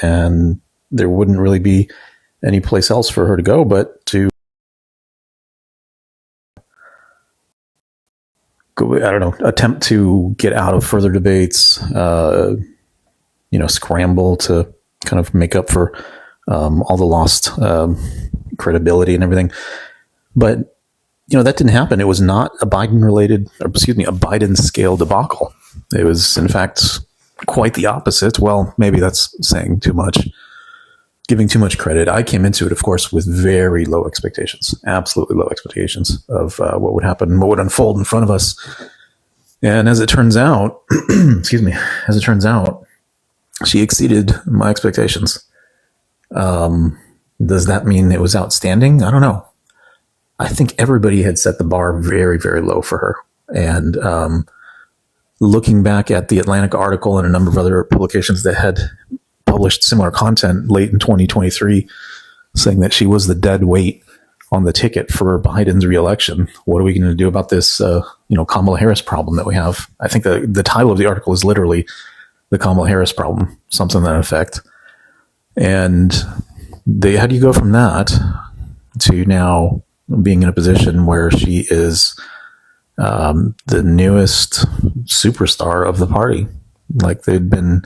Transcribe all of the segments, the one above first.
and there wouldn't really be any place else for her to go but to go, I don't know, attempt to get out of further debates, scramble to kind of make up for all the lost credibility and everything. But, that didn't happen. It was not a Biden scale debacle. It was, in fact, quite the opposite. Well, maybe that's saying too much, giving too much credit. I came into it, of course, with very low expectations, absolutely low expectations of what would happen, what would unfold in front of us. And as it turns out, she exceeded my expectations. Does that mean it was outstanding? I don't know. I think everybody had set the bar very, very low for her. And looking back at the Atlantic article and a number of other publications that had published similar content late in 2023, saying that she was the dead weight on the ticket for Biden's reelection. What are we going to do about this, Kamala Harris problem that we have? I think the title of the article is literally the Kamala Harris problem, something to that effect. And how do you go from that to now being in a position where she is the newest superstar of the party? Like they'd been,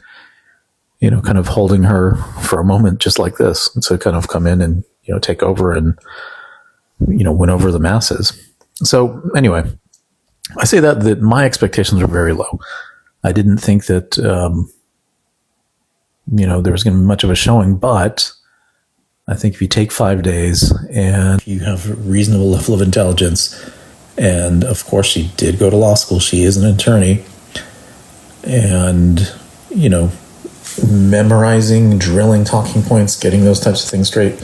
kind of holding her for a moment just like this to kind of come in and, take over and, win over the masses. So anyway, I say that my expectations were very low. I didn't think that, there was going to be much of a showing, but I think if you take 5 days and you have a reasonable level of intelligence, and of course she did go to law school, she is an attorney, and, memorizing, drilling talking points, getting those types of things straight,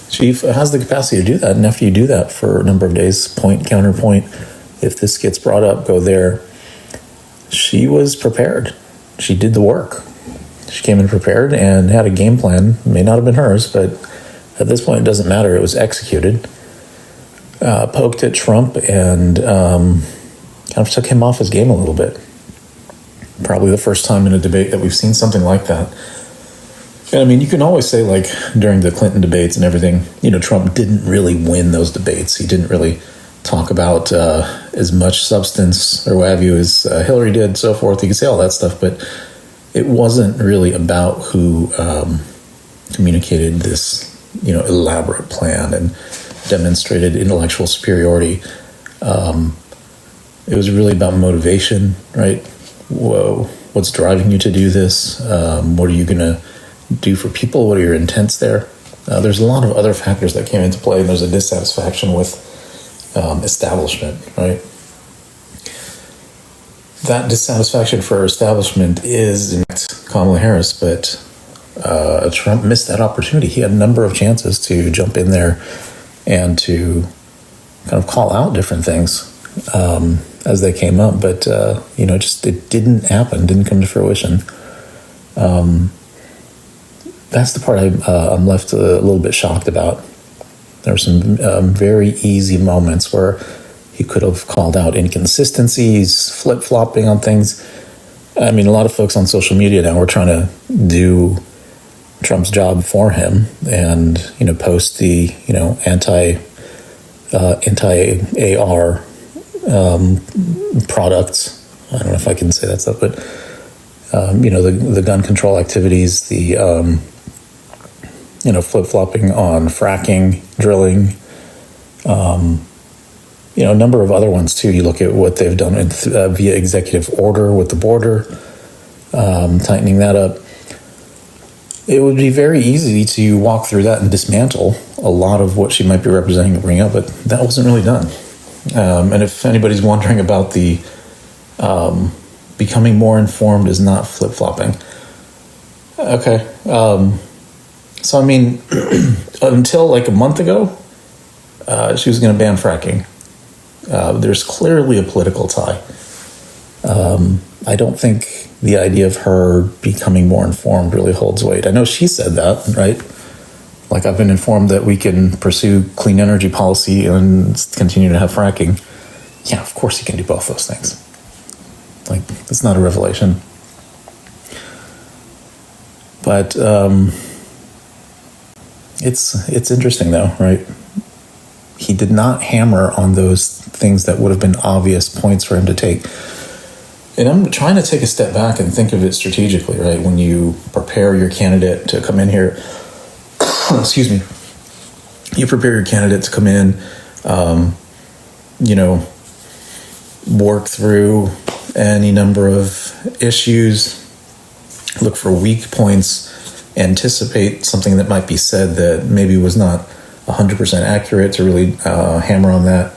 she has the capacity to do that. And after you do that for a number of days, point, counterpoint, if this gets brought up, go there. She was prepared. She did the work. She came in prepared and had a game plan. It may not have been hers, but at this point, it doesn't matter. It was executed. Poked at Trump and kind of took him off his game a little bit. Probably the first time in a debate that we've seen something like that. And I mean, you can always say, like, during the Clinton debates and everything, Trump didn't really win those debates. He didn't really talk about as much substance or what have you as Hillary did, so forth. You can say all that stuff, but it wasn't really about who communicated this, elaborate plan and demonstrated intellectual superiority. It was really about motivation, right? Whoa, what's driving you to do this? What are you going to do for people? What are your intents there? There's a lot of other factors that came into play, and there's a dissatisfaction with establishment, right? That dissatisfaction for establishment is, in fact, Kamala Harris, but Trump missed that opportunity. He had a number of chances to jump in there and to kind of call out different things as they came up, but just it didn't happen, didn't come to fruition. That's the part I'm left a little bit shocked about. There were some very easy moments where he could have called out inconsistencies, flip-flopping on things. I mean, a lot of folks on social media now are trying to do Trump's job for him and, post the, anti-AR products. I don't know if I can say that stuff, but, the gun control activities, the, flip-flopping on fracking, drilling, a number of other ones too. You look at what they've done via executive order with the border, tightening that up. It would be very easy to walk through that and dismantle a lot of what she might be representing and bring up, but that wasn't really done. And if anybody's wondering about the becoming more informed is not flip-flopping. Okay. So, I mean, until like a month ago, she was going to ban fracking. There's clearly a political tie. I don't think the idea of her becoming more informed really holds weight. I know she said that, right? Like, I've been informed that we can pursue clean energy policy and continue to have fracking. Yeah, of course you can do both those things. Like, it's not a revelation. But it's interesting, though, right? He did not hammer on those things that would have been obvious points for him to take. And I'm trying to take a step back and think of it strategically, right? When you prepare your candidate to come in here, excuse me, you prepare your candidate to come in, work through any number of issues, look for weak points, anticipate something that might be said that maybe was not 100% accurate to really hammer on that.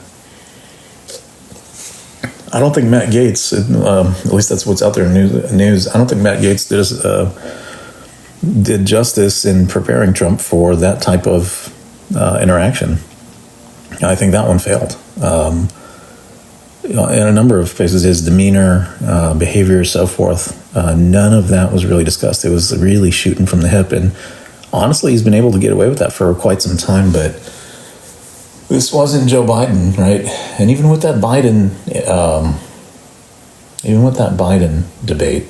I don't think Matt Gaetz, at least that's what's out there in news, I don't think Matt Gaetz did justice in preparing Trump for that type of interaction. I think that one failed. In a number of places, his demeanor, behavior, so forth, none of that was really discussed. It was really shooting from the hip. And honestly, he's been able to get away with that for quite some time. But this wasn't Joe Biden, right? And even with that Biden debate,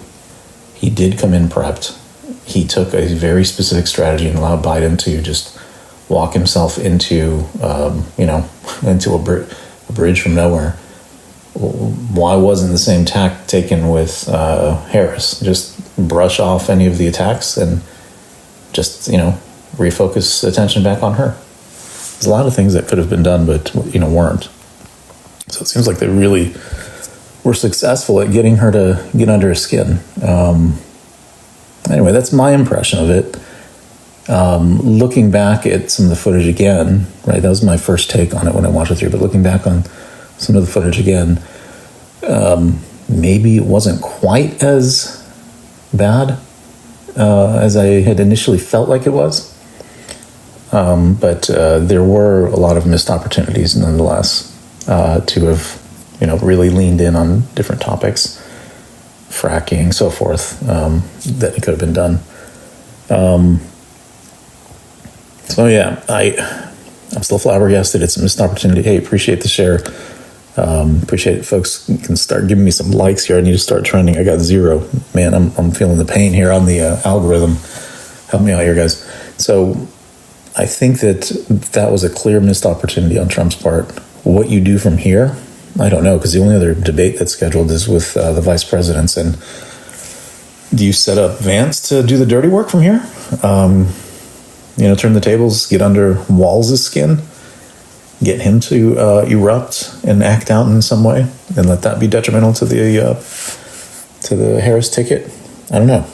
he did come in prepped. He took a very specific strategy and allowed Biden to just walk himself into, into a bridge from nowhere. Why wasn't the same tack taken with Harris? Just brush off any of the attacks and just, refocus attention back on her. There's a lot of things that could have been done, but, weren't. So it seems like they really were successful at getting her to get under his skin. Anyway, that's my impression of it. Looking back at some of the footage again, right, that was my first take on it when I watched it through, but looking back on some of the footage again, maybe it wasn't quite as bad as I had initially felt like it was. But there were a lot of missed opportunities nonetheless to have, really leaned in on different topics, fracking, so forth, that it could have been done. So yeah, I'm still flabbergasted. It's a missed opportunity. Hey, appreciate the share. Appreciate it, folks. You can start giving me some likes here. I need to start trending. I got 0. Man, I'm feeling the pain here on the algorithm. Help me out here, guys. So I think that was a clear missed opportunity on Trump's part. What you do from here, I don't know, because the only other debate that's scheduled is with the vice presidents. And do you set up Vance to do the dirty work from here? Turn the tables, get under Walls' skin, get him to erupt and act out in some way, and let that be detrimental to the Harris ticket? I don't know.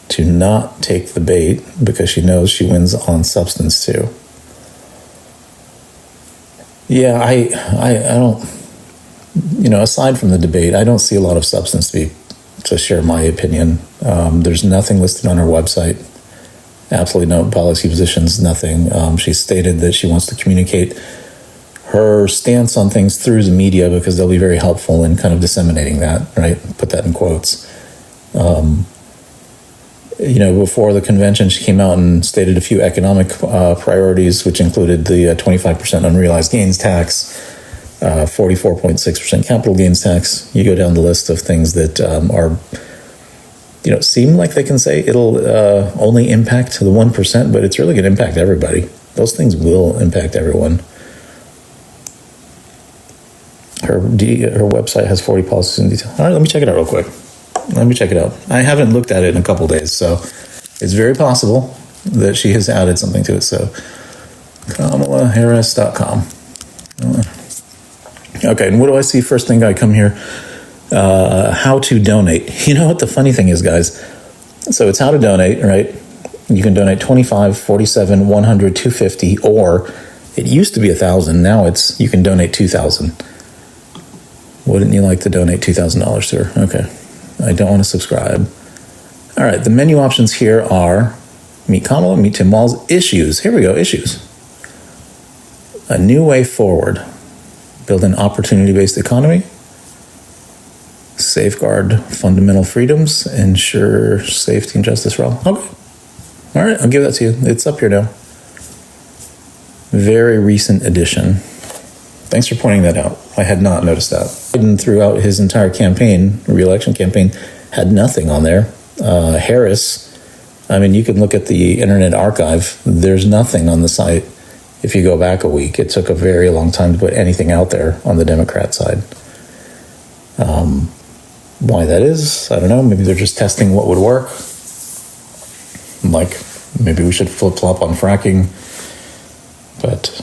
To not take the bait because she knows she wins on substance too. Yeah, I don't, aside from the debate, I don't see a lot of substance to share my opinion. There's nothing listed on her website. Absolutely no policy positions, nothing. She stated that she wants to communicate her stance on things through the media because they'll be very helpful in kind of disseminating that, right? Put that in quotes. Before the convention, she came out and stated a few economic priorities, which included the 25% unrealized gains tax, 44.6% capital gains tax. You go down the list of things that are, seem like they can say it'll only impact the 1%, but it's really going to impact everybody. Those things will impact everyone. Her website has 40 policies in detail. All right, let me check it out real quick. I haven't looked at it in a couple days, so it's very possible that she has added something to it. So, KamalaHarris.com. Okay, and what do I see first thing I come here? How to donate. You know what the funny thing is, guys? So it's how to donate, right? You can donate $25, $47, $100, $250, or it used to be $1,000. Now you can donate $2,000. Wouldn't you like to donate $2,000 to her? Okay. I don't want to subscribe. All right, the menu options here are Meet Kamala, Meet Tim Walz, Issues. Here we go, Issues. A new way forward. Build an opportunity-based economy. Safeguard fundamental freedoms. Ensure safety and justice for all. Okay. All right, I'll give that to you. It's up here now. Very recent addition. Thanks for pointing that out. I had not noticed that. Biden, throughout his entire campaign, re-election campaign, had nothing on there. Harris, I mean, you can look at the Internet Archive. There's nothing on the site. If you go back a week, it took a very long time to put anything out there on the Democrat side. Why that is, I don't know. Maybe they're just testing what would work. Like, maybe we should flip-flop on fracking. But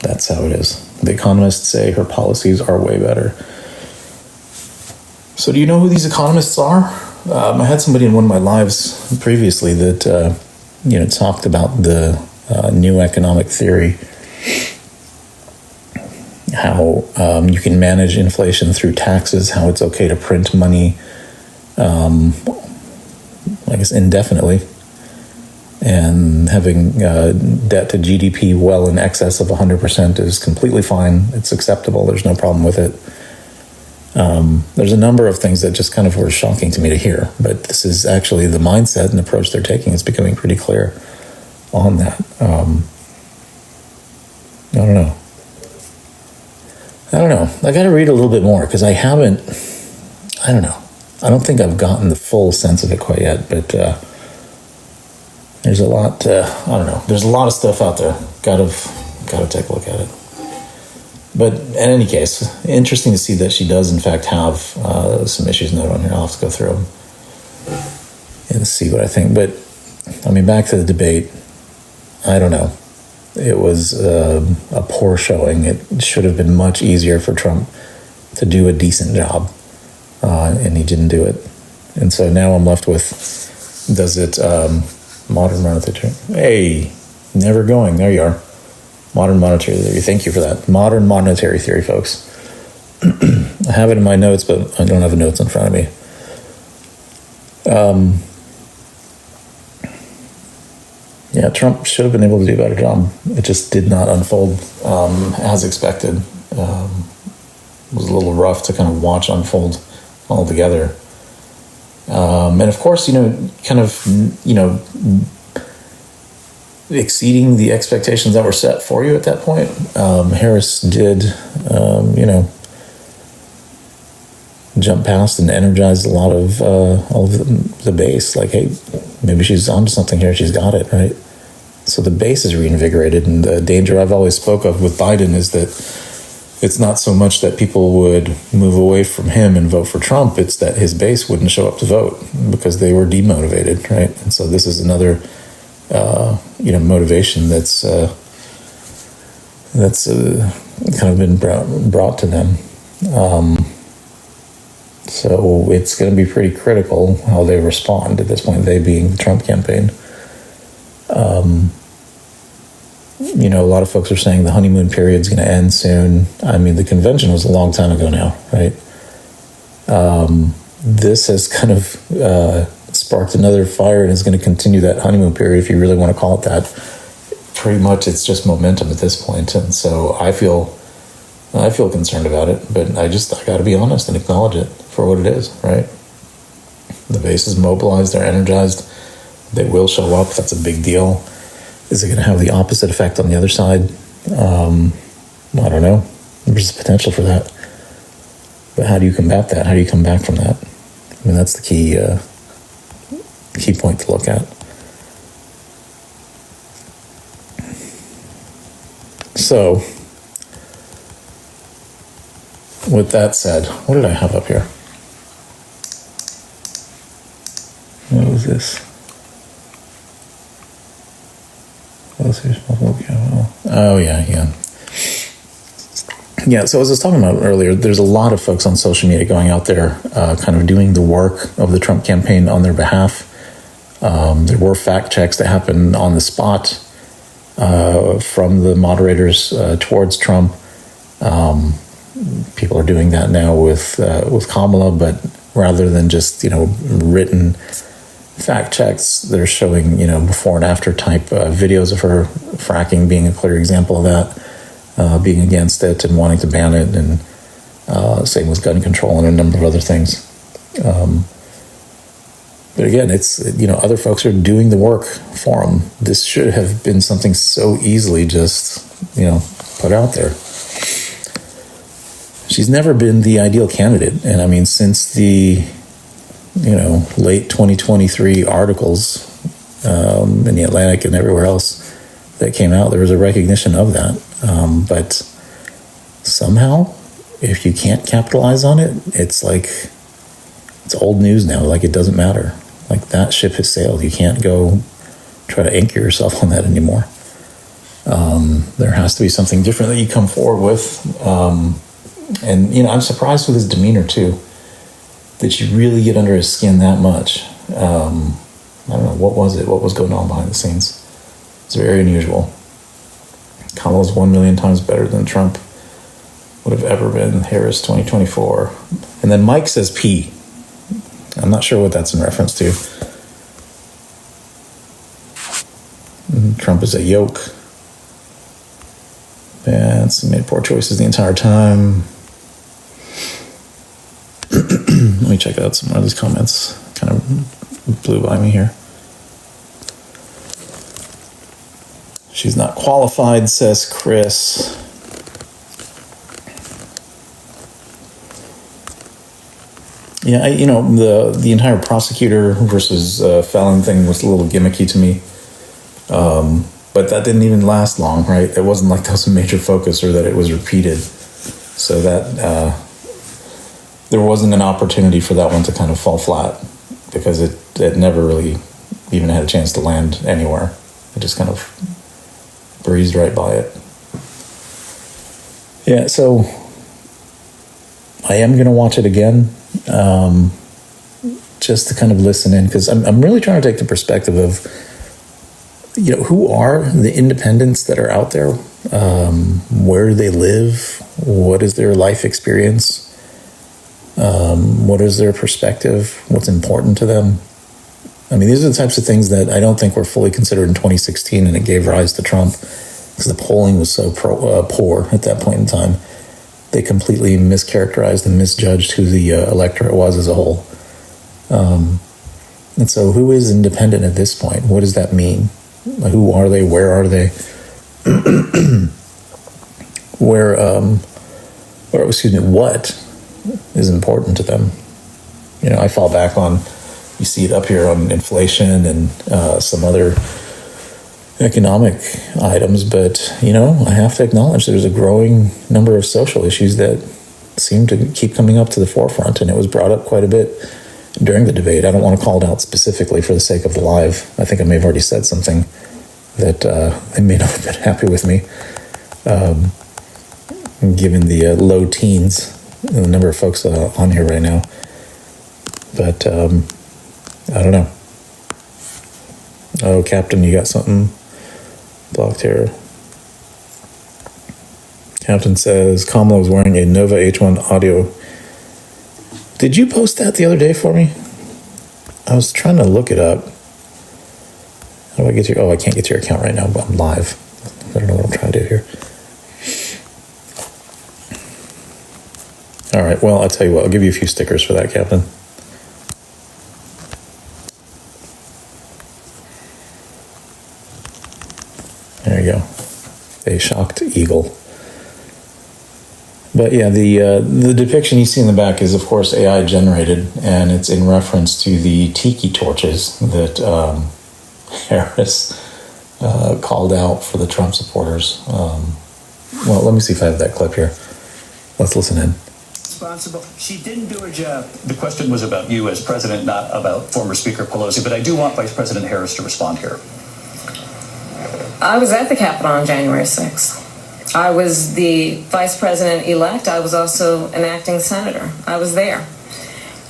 that's how it is. The economists say her policies are way better. So do you know who these economists are? I had somebody in one of my lives previously that, talked about the new economic theory, how you can manage inflation through taxes, how it's okay to print money, I guess, indefinitely, and having debt to GDP well in excess of 100% is completely fine. It's acceptable. There's no problem with it. There's a number of things that just kind of were shocking to me to hear, but this is actually the mindset and approach they're taking is becoming pretty clear on that. I don't know. I got to read a little bit more because I don't know. I don't think I've gotten the full sense of it quite yet, but there's a lot, I don't know. There's a lot of stuff out there. Got to take a look at it. But in any case, interesting to see that she does in fact have some issues noted on here. I'll have to go through them and see what I think. But I mean, back to the debate. I don't know. It was a poor showing. It should have been much easier for Trump to do a decent job, and he didn't do it. And so now I'm left with, does it modern monetary? Hey, never going. There you are. Modern monetary theory. Thank you for that. Modern monetary theory, folks. I have it in my notes, but I don't have the notes in front of me. Yeah, Trump should have been able to do a better job. It just did not unfold as expected. It was a little rough to kind of watch unfold altogether. And of course, exceeding the expectations that were set for you at that point. Harris did, jump past and energized a lot of all of the base. Like, hey, maybe she's onto something here. She's got it, right? So the base is reinvigorated, and the danger I've always spoke of with Biden is that it's not so much that people would move away from him and vote for Trump. It's that his base wouldn't show up to vote because they were demotivated, right? And so this is another motivation that's kind of been brought to them. So it's going to be pretty critical how they respond at this point, they being the Trump campaign. A lot of folks are saying the honeymoon period is going to end soon. I mean, the convention was a long time ago now, right? This has kind of sparked another fire and is going to continue that honeymoon period, if you really want to call it that. Pretty much it's just momentum at this point. And so I feel concerned about it, but I got to be honest and acknowledge it for what it is, right? The base is mobilized, they're energized, they will show up, that's a big deal. Is it going to have the opposite effect on the other side? I don't know. There's potential for that. But how do you combat that? How do you come back from that? I mean, that's the key point to look at. So, with that said, what did I have up here? What was this? Oh, yeah. Yeah, so as I was talking about earlier, there's a lot of folks on social media going out there kind of doing the work of the Trump campaign on their behalf. There were fact checks that happened on the spot from the moderators towards Trump. People are doing that now with Kamala, but rather than just, written fact checks, they're showing, before and after type videos of her fracking being a clear example of that, being against it and wanting to ban it, and same with gun control and a number of other things. But again, it's, other folks are doing the work for them. This should have been something so easily just, put out there. She's never been the ideal candidate. And I mean, since the late 2023 articles in the Atlantic and everywhere else that came out. There was a recognition of that. But somehow, if you can't capitalize on it, it's like, it's old news now. Like, it doesn't matter. Like, that ship has sailed. You can't go try to anchor yourself on that anymore. There has to be something different that you come forward with. And, I'm surprised with his demeanor, too, that you really get under his skin that much. I don't know, what was it? What was going on behind the scenes? It's very unusual. Kamala's 1 million times better than Trump would have ever been. Harris 2024. And then Mike says P. I'm not sure what that's in reference to. Trump is a yoke. Vance made poor choices the entire time. Let me check out some of these comments. Kind of blew by me here. She's not qualified, says Chris. Yeah, the entire prosecutor versus felon thing was a little gimmicky to me. But that didn't even last long, right? It wasn't like that was a major focus or that it was repeated. So that there wasn't an opportunity for that one to kind of fall flat because it never really even had a chance to land anywhere. It just kind of breezed right by it. Yeah, so I am going to watch it again just to kind of listen in because I'm really trying to take the perspective of who are the independents that are out there? Where do they live? What is their life experience? What is their perspective? What's important to them? I mean, these are the types of things that I don't think were fully considered in 2016, and it gave rise to Trump because the polling was so poor at that point in time. They completely mischaracterized and misjudged who the electorate was as a whole. And so who is independent at this point? What does that mean? Who are they? Where are they? What is important to them? I fall back on, you see it up here on inflation and some other economic items, but, I have to acknowledge there's a growing number of social issues that seem to keep coming up to the forefront, and it was brought up quite a bit during the debate. I don't want to call it out specifically for the sake of the live. I think I may have already said something that they may not have been happy with me, given the low teens, the number of folks on here right now. But I don't know. Oh, Captain, you got something blocked here. Captain says Kamala was wearing a Nova H1 audio. Did you post that the other day for me? I was trying to look it up. How do I get to your... Oh, I can't get to your account right now, but I'm live. I don't know what I'm trying to do here. All right, well, I'll tell you what. I'll give you a few stickers for that, Captain. There you go. A shocked eagle. But yeah, the depiction you see in the back is, of course, AI generated, and it's in reference to the tiki torches that Harris called out for the Trump supporters. Well, let me see if I have that clip here. Let's listen in. Responsible. She didn't do her job. The question was about you as president, not about former Speaker Pelosi, but I do want Vice President Harris to respond here. I was at the Capitol on January 6th. I was the vice president-elect. I was also an acting senator. I was there.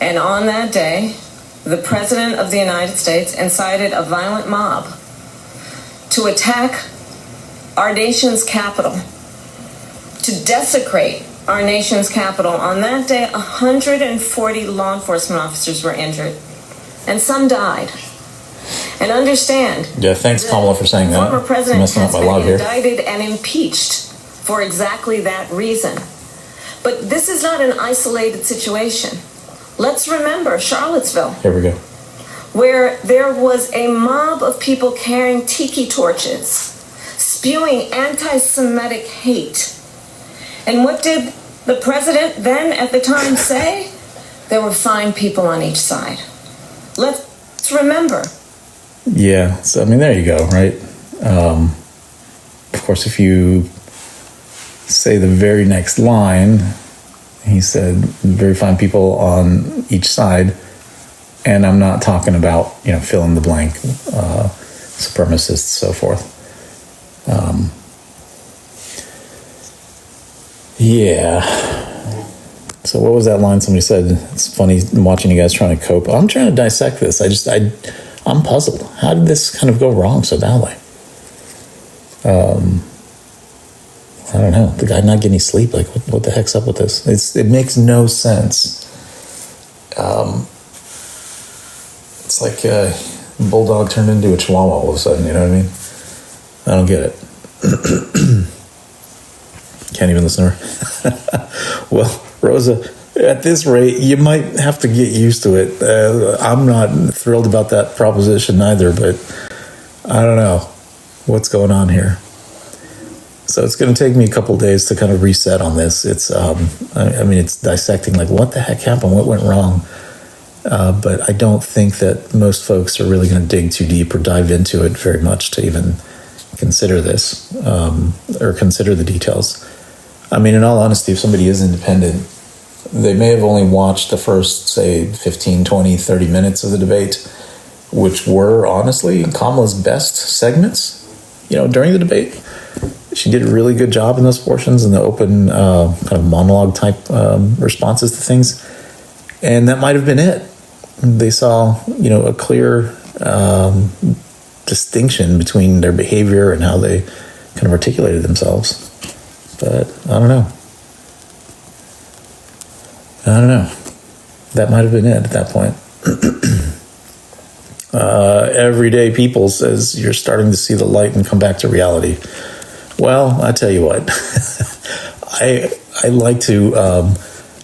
And on that day, the president of the United States incited a violent mob to attack our nation's capital, to desecrate our nation's capital. On that day, 140 law enforcement officers were injured, and some died. And understand, yeah, thanks, Kamala, for saying that. Former president has been here. indicted and impeached for exactly that reason. But this is not an isolated situation. Let's remember Charlottesville. Here we go. Where there was a mob of people carrying tiki torches, spewing anti-Semitic hate. And what did the president then at the time say? There were fine people on each side. Let's remember. Yeah. So, I mean, there you go, right? Of course, if you say the very next line, he said, very fine people on each side. And I'm not talking about, fill in the blank, supremacists, so forth. Yeah. So what was that line somebody said? It's funny watching you guys trying to cope. I'm trying to dissect this. I'm puzzled. How did this kind of go wrong so badly? I don't know. The guy not getting any sleep. Like, what the heck's up with this? It makes no sense. It's like a bulldog turned into a chihuahua all of a sudden. You know what I mean? I don't get it. Can't even listen to her. Well, Rosa, at this rate, you might have to get used to it. I'm not thrilled about that proposition either, but I don't know what's going on here. So it's going to take me a couple of days to kind of reset on this. It's, it's dissecting like what the heck happened, what went wrong. But I don't think that most folks are really going to dig too deep or dive into it very much to even consider this or consider the details. I mean, in all honesty, if somebody is independent, they may have only watched the first, say, 15, 20, 30 minutes of the debate, which were, honestly, Kamala's best segments, during the debate. She did a really good job in those portions in the open kind of monologue type responses to things. And that might have been it. They saw, a clear distinction between their behavior and how they kind of articulated themselves. But I don't know. That might have been it at that point. Everyday People says you're starting to see the light and come back to reality. Well, I tell you what, I like to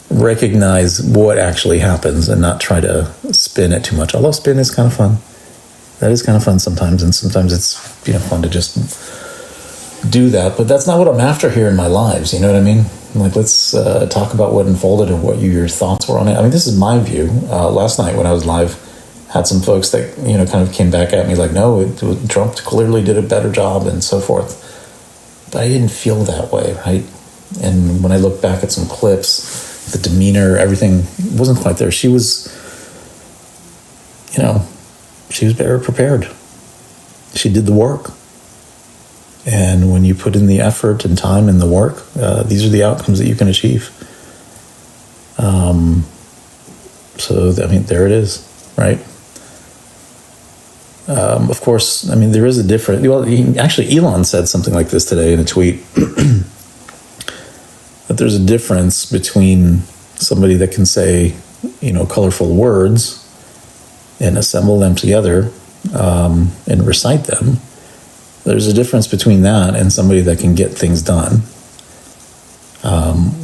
recognize what actually happens and not try to spin it too much. Although spin is kind of fun. That is kind of fun sometimes, and sometimes it's fun to just do that. But that's not what I'm after here in my lives. You know what I mean? Like, let's talk about what unfolded and what your thoughts were on it. I mean, this is my view. Last night when I was live, had some folks that kind of came back at me like, no, Trump clearly did a better job and so forth. But I didn't feel that way, right? And when I look back at some clips, the demeanor, everything wasn't quite there. She was, she was better prepared. She did the work. And when you put in the effort and time in the work, these are the outcomes that you can achieve. There it is, right? Of course, there is a difference. Well, actually, Elon said something like this today in a tweet. That there's a difference between somebody that can say, colorful words and assemble them together and recite them. There's a difference between that and somebody that can get things done,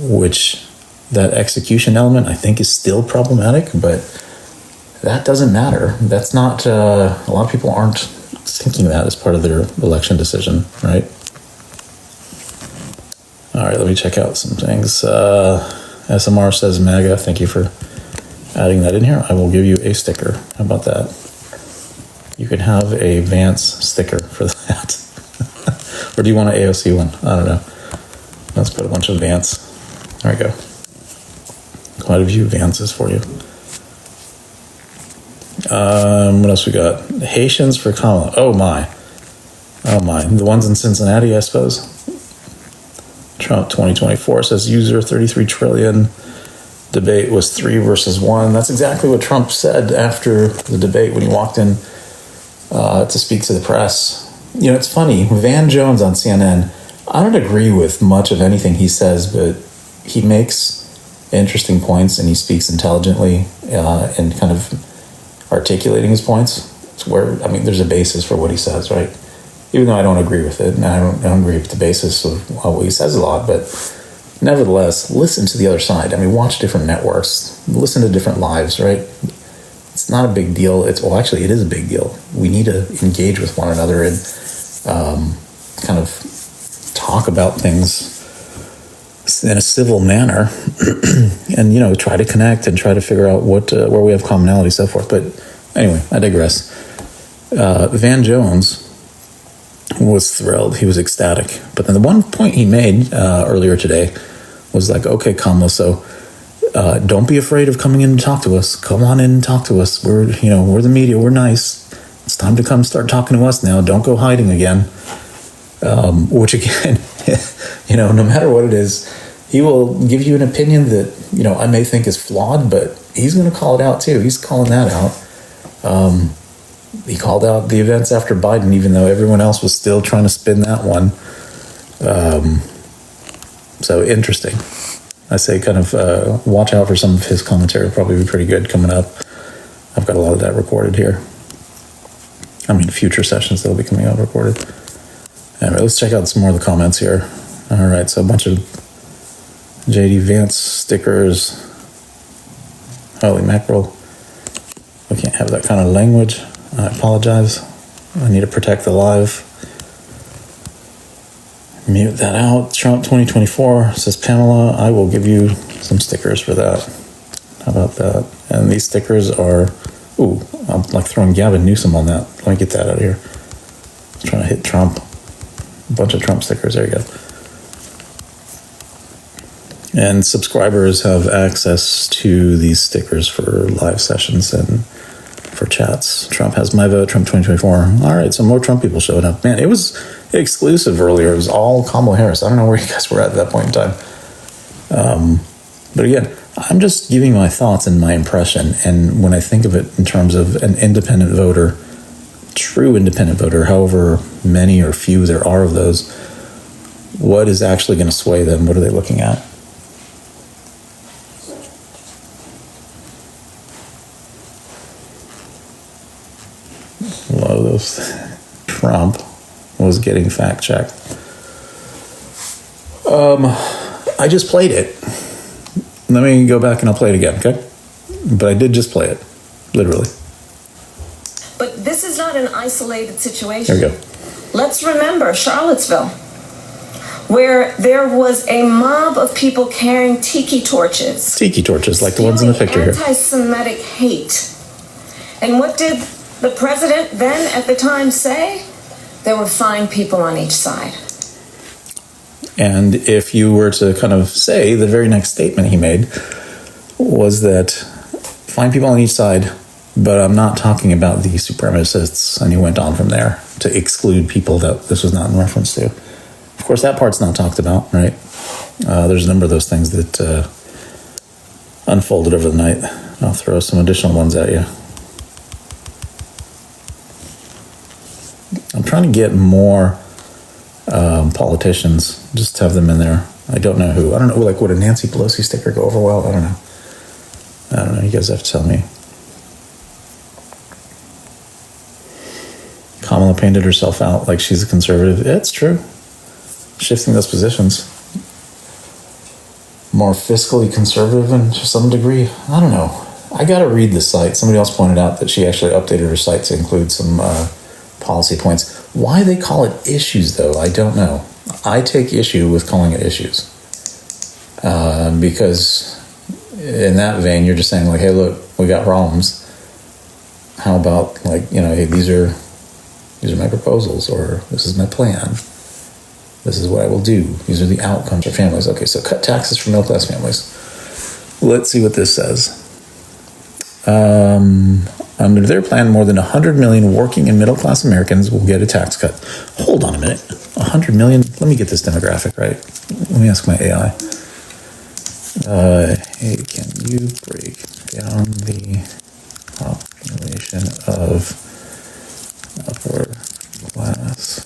which that execution element I think is still problematic, but that doesn't matter. That's not, a lot of people aren't thinking that as part of their election decision, right? All right, let me check out some things. SMR says MAGA. Thank you for adding that in here. I will give you a sticker. How about that? You can have a Vance sticker for that. Or do you want an AOC one? I don't know. Let's put a bunch of Vance. There we go. Quite a few Vances for you. What else we got? Haitians for Kamala. Oh my. The ones in Cincinnati, I suppose. Trump 2024 says user 33 trillion. Debate was 3 versus 1. That's exactly what Trump said after the debate when he walked in to speak to the press. It's funny. Van Jones on CNN, I don't agree with much of anything he says, but he makes interesting points and he speaks intelligently and kind of articulating his points. It's where, there's a basis for what he says, right? Even though I don't agree with it, and I don't agree with the basis of what he says a lot, but nevertheless, listen to the other side. Watch different networks, listen to different lives, right? It's not a big deal. It is a big deal. We need to engage with one another and kind of talk about things in a civil manner and, try to connect and try to figure out where we have commonality, so forth. But Anyway, I digress. Van Jones was thrilled. He was ecstatic. But then the one point he made earlier today was like, okay, Kamala, so don't be afraid of coming in and talk to us. Come on in and talk to us. We're the media. We're nice. It's time to come start talking to us now. Don't go hiding again. Which again, no matter what it is, he will give you an opinion that, I may think is flawed, but he's going to call it out too. He's calling that out. He called out the events after Biden, even though everyone else was still trying to spin that one. So interesting. I say kind of watch out for some of his commentary. It'll probably be pretty good coming up. I've got a lot of that recorded here. Future sessions that'll be coming out recorded. Anyway, let's check out some more of the comments here. All right, so a bunch of JD Vance stickers. Holy mackerel. We can't have that kind of language. I apologize. I need to protect the live. Mute that out. Trump 2024, says Pamela. I will give you some stickers for that. How about that? And these stickers are, I'm like throwing Gavin Newsom on that. Let me get that out of here. I'm trying to hit Trump. A bunch of Trump stickers. There you go. And subscribers have access to these stickers for live sessions and for chats. Trump has my vote, Trump 2024. All right, so more Trump people showing up. Man, it was exclusive earlier. It was all Kamala Harris. I don't know where you guys were at that point in time. But again, I'm just giving my thoughts and my impression. And when I think of it in terms of an independent voter, true independent voter, however many or few there are of those, what is actually going to sway them? What are they looking at? Love those. Trump was getting fact checked. I just played it. Let me go back and I'll play it again, okay? But I did just play it, literally. But this is not an isolated situation. There we go. Let's remember Charlottesville, where there was a mob of people carrying tiki torches. Tiki torches, like the ones in the picture here. Anti-Semitic hate. And what did the president then at the time say? There were fine people on each side. And if you were to kind of say, the very next statement he made was that fine people on each side, but I'm not talking about the supremacists. And he went on from there to exclude people that this was not in reference to. Of course, that part's not talked about, right? There's a number of those things that unfolded over the night. I'll throw some additional ones at you. I'm trying to get more politicians, just have them in there. I don't know who. I don't know, like, would a Nancy Pelosi sticker go over well? I don't know. You guys have to tell me. Kamala painted herself out like she's a conservative. It's true. Shifting those positions. More fiscally conservative and to some degree. I don't know. I got to read the site. Somebody else pointed out that she actually updated her site to include some policy points. Why they call it issues, though, I don't know. I take issue with calling it issues. Because in that vein, you're just saying, like, hey, look, we got problems. How about, like, hey, these are my proposals, or this is my plan. This is what I will do. These are the outcomes for families. Okay, so cut taxes for middle-class families. Let's see what this says. Under their plan, more than 100 million working and middle-class Americans will get a tax cut. Hold on a minute. 100 million? Let me get this demographic right. Let me ask my AI. Hey, can you break down the population of upper class,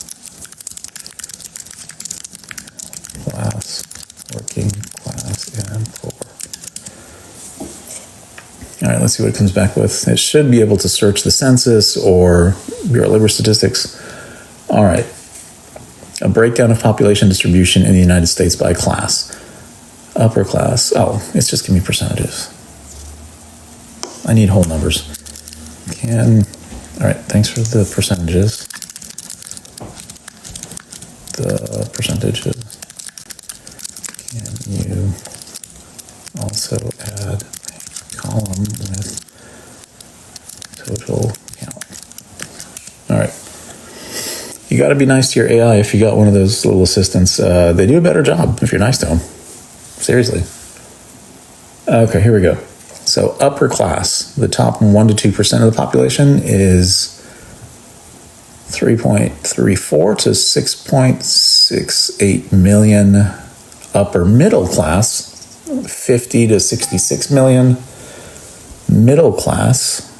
working class, and poor? All right, let's see what it comes back with. It should be able to search the census or Bureau of Labor Statistics. All right. A breakdown of population distribution in the United States by class. Upper class. Oh, it's just giving me percentages. I need whole numbers. All right, thanks for the percentages. The percentages. Can you also add column with total digital account. All right. You got to be nice to your AI if you got one of those little assistants. They do a better job if you're nice to them. Seriously. Okay, here we go. So upper class, the top 1 to 2% of the population is 3.34 to 6.68 million. Upper middle class, 50 to 66 million. Middle class,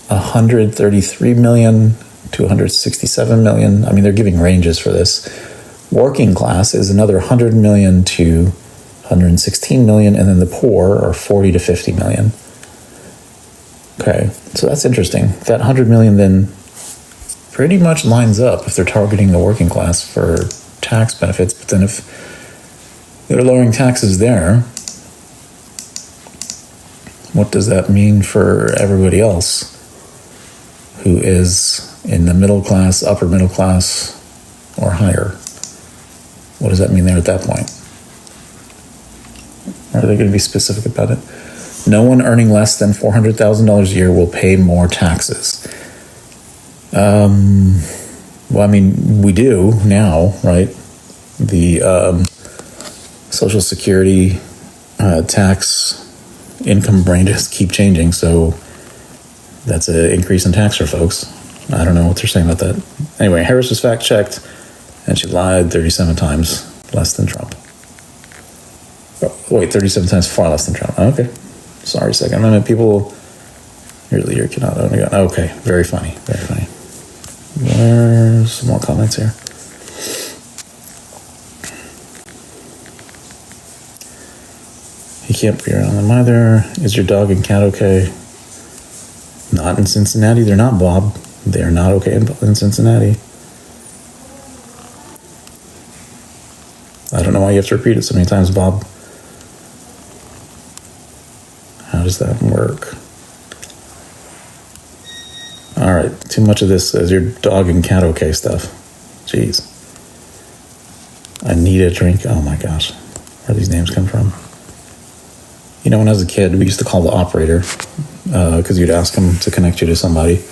133 million to 167 million. I mean, they're giving ranges for this. Working class is another 100 million to 116 million, and then the poor are 40 to 50 million. Okay, so that's interesting. That 100 million then pretty much lines up if they're targeting the working class for tax benefits, but then if they're lowering taxes there, what does that mean for everybody else who is in the middle class, upper middle class, or higher? What does that mean there at that point? Are they going to be specific about it? No one earning less than $400,000 a year will pay more taxes. Well, I mean, we do now, right? The Social Security tax income ranges keep changing, so that's an increase in tax for folks. I don't know what they're saying about that. Anyway, Harris was fact-checked, and she lied 37 times less than Trump. Oh, wait, 37 times far less than Trump. Okay. Sorry, Second Amendment people. Your leader cannot own a gun. Okay, very funny, very funny. There's some more comments here. You can't be around them either. Is your dog and cat okay? Not in Cincinnati. They're not, Bob. They are not okay in Cincinnati. I don't know why you have to repeat it so many times, Bob. How does that work? All right, too much of this is your dog and cat okay stuff. Jeez. I need a drink. Oh my gosh. Where these names come from? You know, when I was a kid, we used to call the operator because you'd ask him to connect you to somebody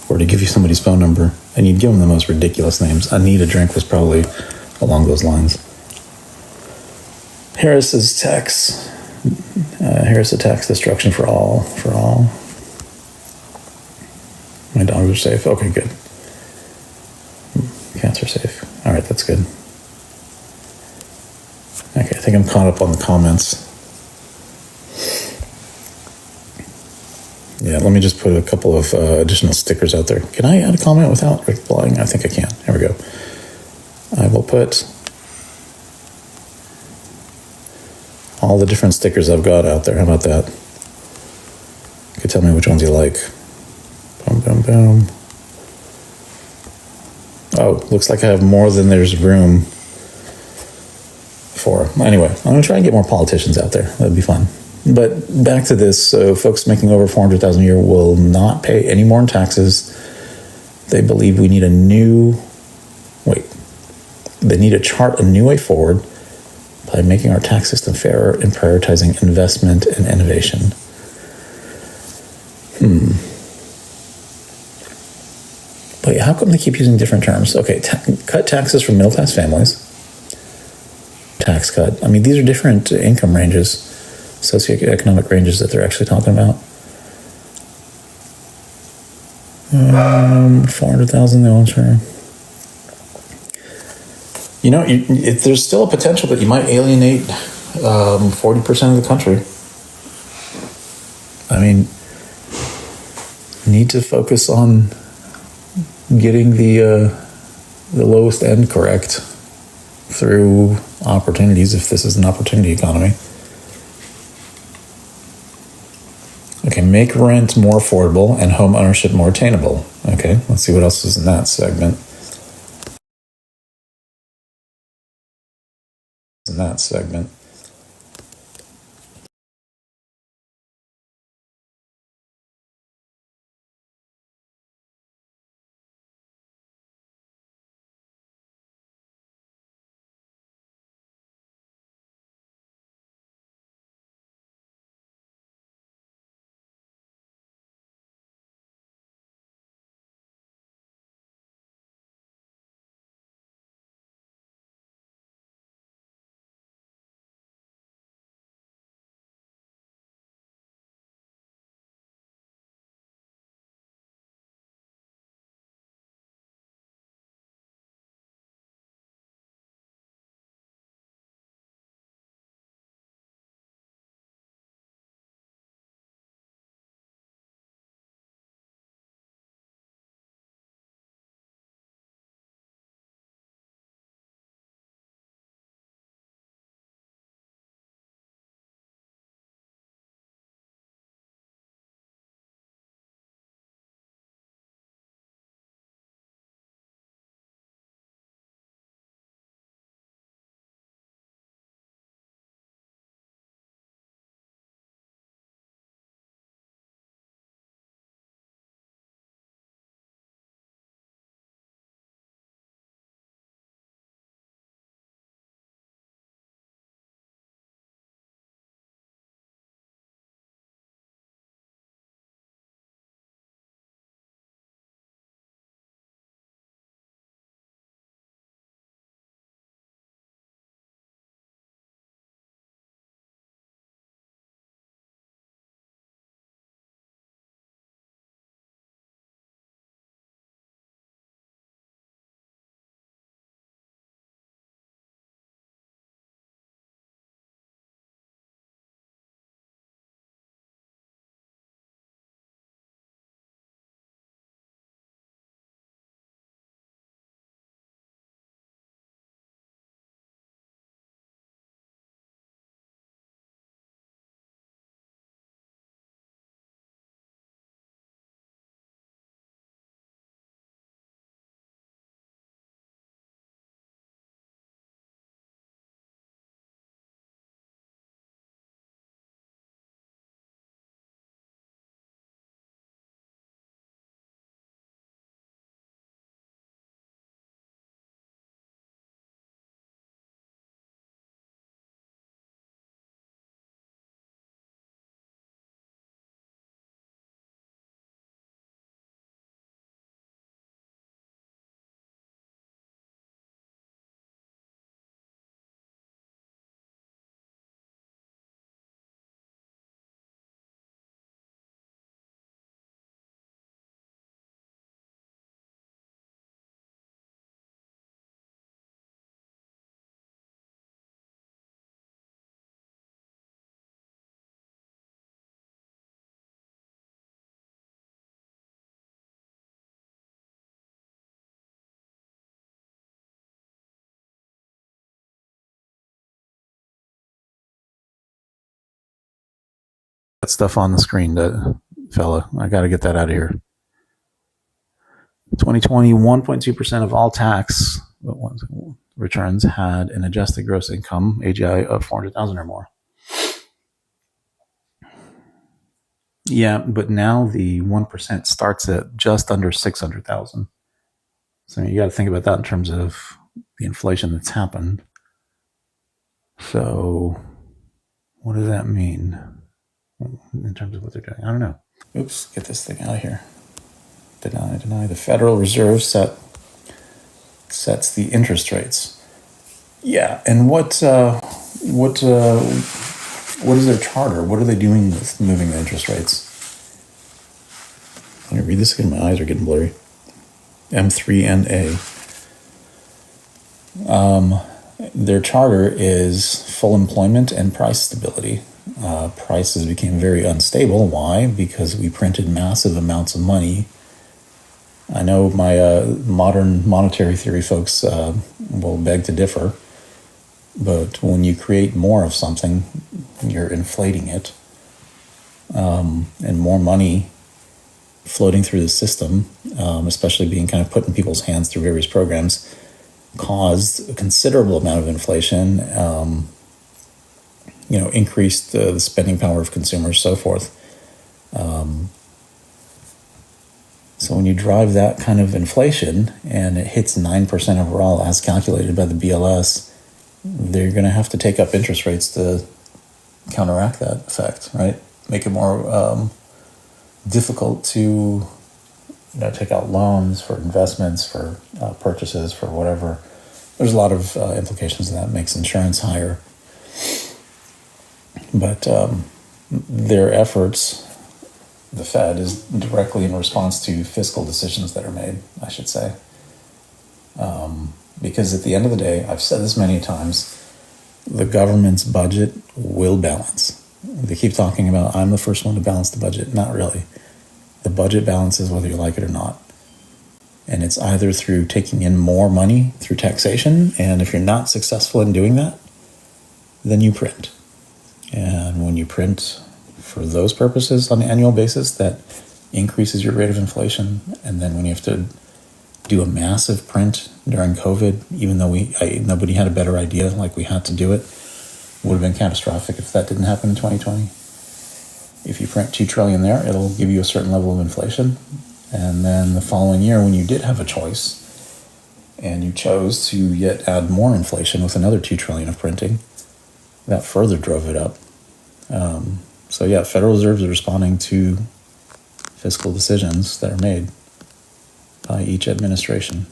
or to give you somebody's phone number, and you'd give them the most ridiculous names. I need a drink was probably along those lines. Harris's tax. Harris attacks destruction for all. My dogs are safe. Okay, good. Cats are safe. All right, that's good. Okay, I think I'm caught up on the comments. Yeah, let me just put a couple of additional stickers out there. Can I add a comment without replying? I think I can. Here we go. I will put all the different stickers I've got out there. How about that? You can tell me which ones you like. Boom, boom, boom. Oh, looks like I have more than there's room for. Anyway, I'm going to try and get more politicians out there. That'd be fun. But back to this. So folks making over $400,000 a year will not pay any more in taxes. They believe we need they need to chart a new way forward by making our tax system fairer and prioritizing investment and innovation. Wait, how come they keep using different terms? Okay, cut taxes for middle-class families. Tax cut. I mean, these are different income ranges, socioeconomic ranges that they're actually talking about. 400,000, they won't share. You know, there's still a potential that you might alienate 40% of the country. I mean, need to focus on getting the lowest end correct through opportunities, if this is an opportunity economy. Okay, make rent more affordable and home ownership more attainable. Okay, let's see what else is in that segment. that stuff on the screen, fella. I got to get that out of here. 2020, 1.2% of all tax returns had an adjusted gross income, AGI, of 400,000 or more. Yeah, but now the 1% starts at just under 600,000. So you got to think about that in terms of the inflation that's happened. So what does that mean in terms of what they're doing? I don't know. Oops, get this thing out of here. Deny. The Federal Reserve sets the interest rates. Yeah, and what is their charter? What are they doing with moving the interest rates? Let me read this again. My eyes are getting blurry. M3 and A. Their charter is full employment and price stability. Prices became very unstable. Why? Because we printed massive amounts of money. I know my modern monetary theory folks will beg to differ, but when you create more of something, you're inflating it, and more money floating through the system, especially being kind of put in people's hands through various programs, caused a considerable amount of inflation, increased the spending power of consumers, so forth. So when you drive that kind of inflation and it hits 9% overall as calculated by the BLS, they're going to have to take up interest rates to counteract that effect, right? Make it more difficult to take out loans for investments, for purchases, for whatever. There's a lot of implications of that. It makes insurance higher. But their efforts, the Fed, is directly in response to fiscal decisions that are made, I should say. Because at the end of the day, I've said this many times, the government's budget will balance. They keep talking about, I'm the first one to balance the budget. Not really. The budget balances whether you like it or not. And it's either through taking in more money through taxation, and if you're not successful in doing that, then you print. And when you print for those purposes on an annual basis, that increases your rate of inflation. And then when you have to do a massive print during COVID, even though nobody had a better idea, like we had to do it, would have been catastrophic if that didn't happen in 2020. If you print $2 trillion there, it'll give you a certain level of inflation. And then the following year, when you did have a choice, and you chose to yet add more inflation with another $2 trillion of printing, that further drove it up. So yeah, Federal Reserve is responding to fiscal decisions that are made by each administration.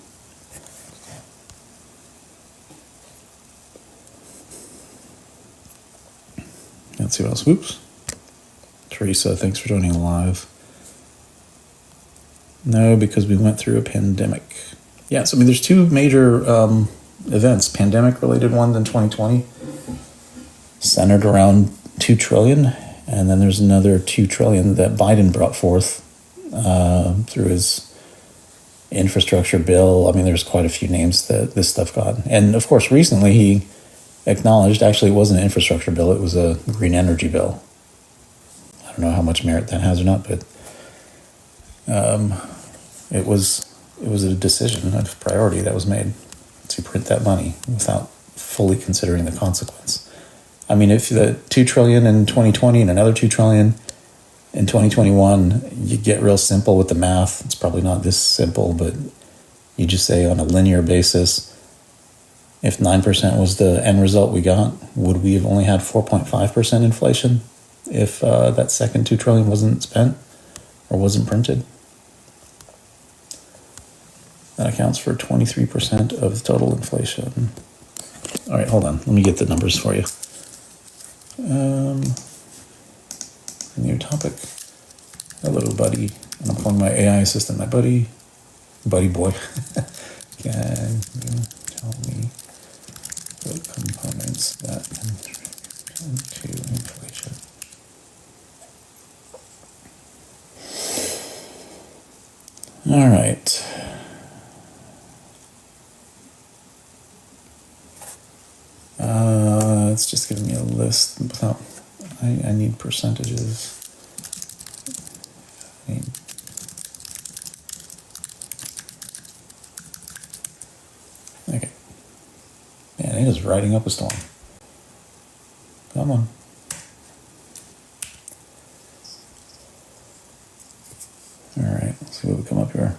Let's see what else. Whoops. Teresa, thanks for joining live. No, because we went through a pandemic. Yeah, so there's two major events, pandemic-related ones in 2020, centered around $2 trillion. And then there's another $2 trillion that Biden brought forth through his infrastructure bill. There's quite a few names that this stuff got. And of course, recently he acknowledged, actually it wasn't an infrastructure bill, it was a green energy bill. I don't know how much merit that has or not, but it was a decision of priority that was made to print that money without fully considering the consequence. If the $2 trillion in 2020 and another $2 trillion in 2021, you get real simple with the math. It's probably not this simple, but you just say on a linear basis, if 9% was the end result we got, would we have only had 4.5% inflation if that second $2 trillion wasn't spent or wasn't printed? That accounts for 23% of the total inflation. All right, hold on. Let me get the numbers for you. New topic. Hello, buddy. And I'm calling my AI assistant my buddy boy. Can you tell me the components that contribute to inflation? All right. It's just giving me a list without, I need percentages. it is riding up a storm. Come on. All right, let's see what we come up here.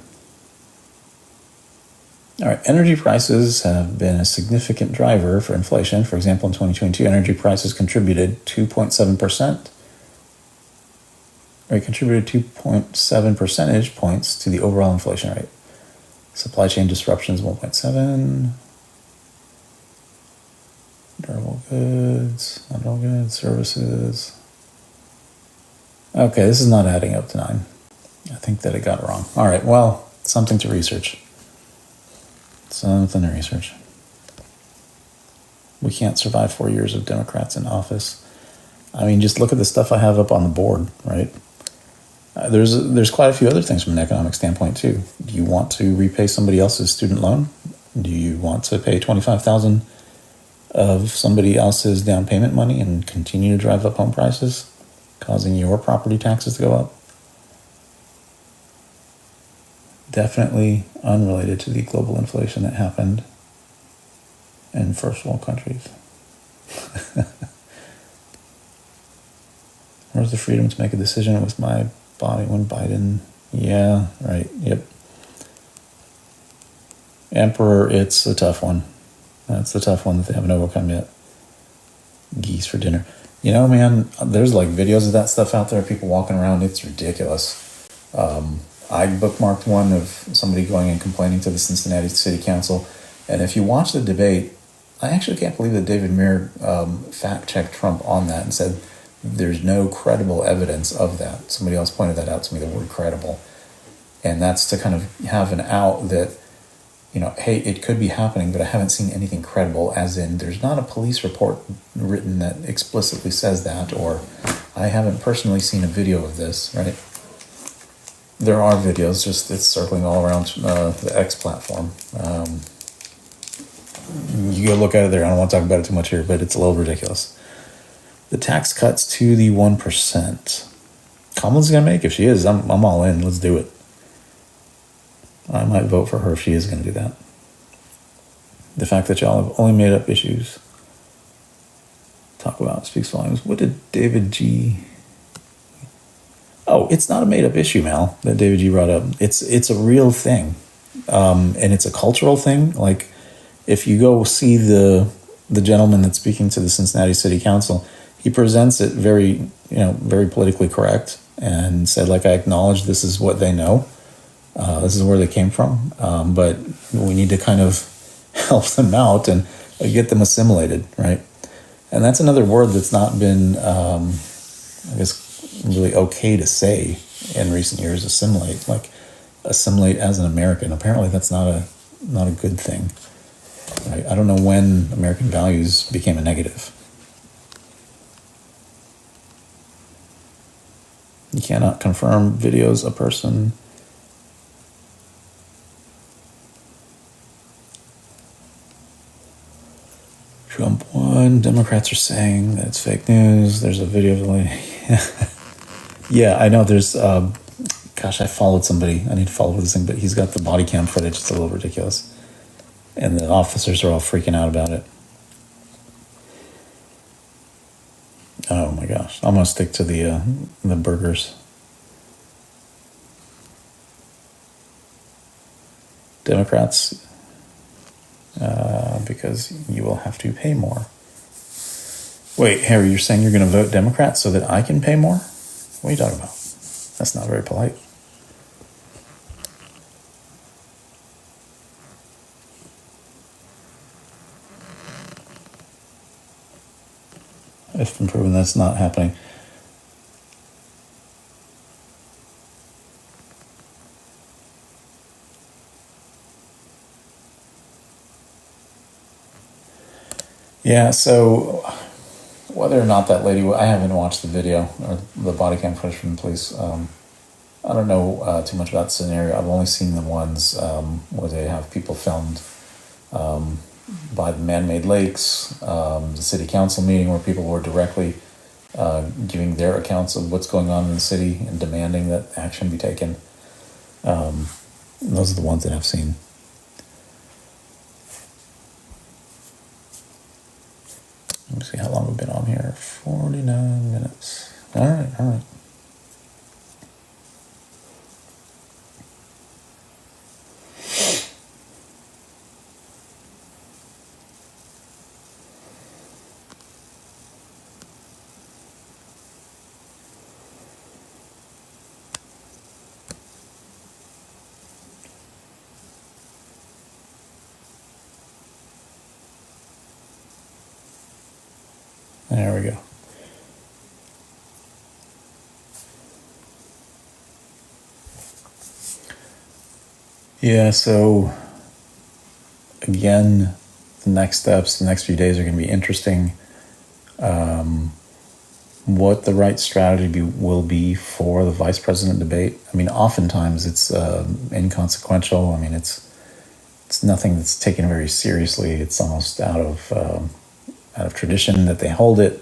All right, energy prices have been a significant driver for inflation. For example, in 2022, energy prices contributed 2.7%. Or contributed 2.7 percentage points to the overall inflation rate. Supply chain disruptions, 1.7. Durable goods, non-durable goods, services. Okay, this is not adding up to 9. I think that it got it wrong. All right, well, something to research. Something to research. We can't survive 4 years of Democrats in office. I mean, just look at the stuff I have up on the board, right? There's quite a few other things from an economic standpoint too. Do you want to repay somebody else's student loan? Do you want to pay $25,000 of somebody else's down payment money and continue to drive up home prices, causing your property taxes to go up? Definitely unrelated to the global inflation that happened in first world countries. Where's the freedom to make a decision with my body when Biden? Yeah, right, yep. Emperor, it's a tough one. That's the tough one that they haven't overcome yet. Geese for dinner. You know, man, there's like videos of that stuff out there, people walking around. It's ridiculous. I bookmarked one of somebody going and complaining to the Cincinnati City Council. And if you watch the debate, I actually can't believe that David Mayer fact-checked Trump on that and said there's no credible evidence of that. Somebody else pointed that out to me, the word credible. And that's to kind of have an out that, you know, hey, it could be happening, but I haven't seen anything credible, as in there's not a police report written that explicitly says that, or I haven't personally seen a video of this, right? There are videos, just it's circling all around the X platform. You go look at it there. I don't want to talk about it too much here, but it's a little ridiculous. The tax cuts to the 1%. Kamala's going to make, if she is, I'm all in. Let's do it. I might vote for her if she is going to do that. The fact that y'all have only made up issues talk about speaks volumes. What did David G... Oh, it's not a made-up issue, Mal, that David G brought up. It's a real thing. And it's a cultural thing. Like, if you go see the gentleman that's speaking to the Cincinnati City Council, he presents it very politically correct and said, like, I acknowledge this is what they know. This is where they came from. But we need to kind of help them out and get them assimilated, right? And that's another word that's not been, I guess, really okay to say in recent years. Assimilate, like assimilate as an American. Apparently that's not a good thing, right? I don't know when American values became a negative. You cannot confirm videos a person. Trump won. Democrats are saying that it's fake news. There's a video of the lady. Yeah, I know there's, gosh, I followed somebody. I need to follow this thing, but he's got the body cam footage. It's a little ridiculous. And the officers are all freaking out about it. Oh my gosh. I'm going to stick to the burgers. Democrats, because you will have to pay more. Wait, Harry, you're saying you're going to vote Democrat so that I can pay more? What are you talking about? That's not very polite. If been proven that's not happening. Yeah, so whether or not that lady, I haven't watched the video or the body cam footage from the police. I don't know too much about the scenario. I've only seen the ones where they have people filmed by the man-made lakes, the city council meeting where people were directly giving their accounts of what's going on in the city and demanding that action be taken. Those are the ones that I've seen. me see how long we've been on here. 49 minutes. All right. There we go. Yeah, so again, the next steps, the next few days are going to be interesting. What the right strategy will be for the vice president debate. I mean, oftentimes it's inconsequential. I mean, it's nothing that's taken very seriously. It's almost out of tradition that they hold it.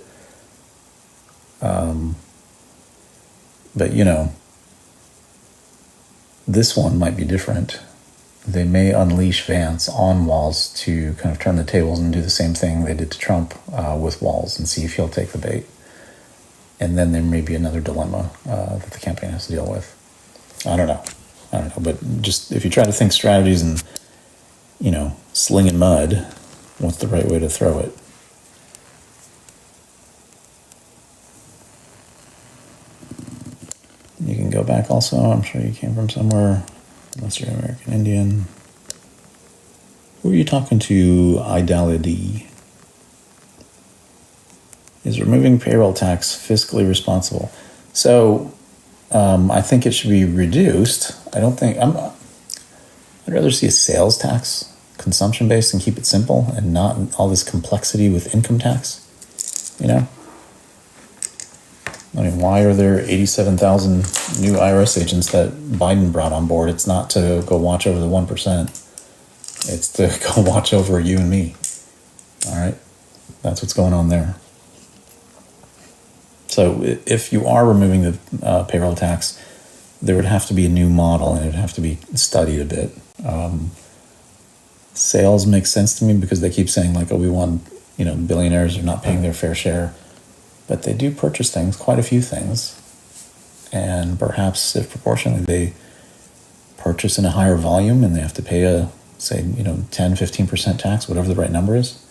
But this one might be different. They may unleash Vance on Walz to kind of turn the tables and do the same thing they did to Trump with Walz and see if he'll take the bait. And then there may be another dilemma that the campaign has to deal with. I don't know. But just if you try to think strategies and, slinging mud, what's the right way to throw it? You can go back also. I'm sure you came from somewhere, unless you're American Indian. Who are you talking to, Idality? Is removing payroll tax fiscally responsible? So, I think it should be reduced. I'd rather see a sales tax, consumption based, and keep it simple and not all this complexity with income tax. I mean, why are there 87,000 new IRS agents that Biden brought on board? It's not to go watch over the 1%. It's to go watch over you and me. All right? That's what's going on there. So if you are removing the payroll tax, there would have to be a new model and it would have to be studied a bit. Sales makes sense to me because they keep saying we want, billionaires are not paying their fair share. But they do purchase things, quite a few things. And perhaps if proportionally they purchase in a higher volume and they have to pay a, say, 10, 15% tax, whatever the right number is,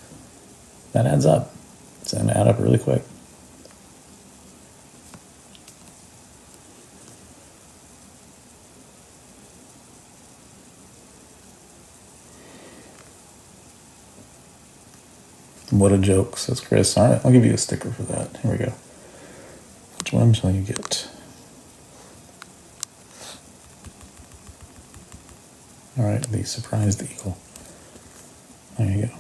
that adds up. It's going to add up really quick. What a joke, says Chris. All right, I'll give you a sticker for that. Here we go. Which one shall you get? All right, the surprised eagle. There you go.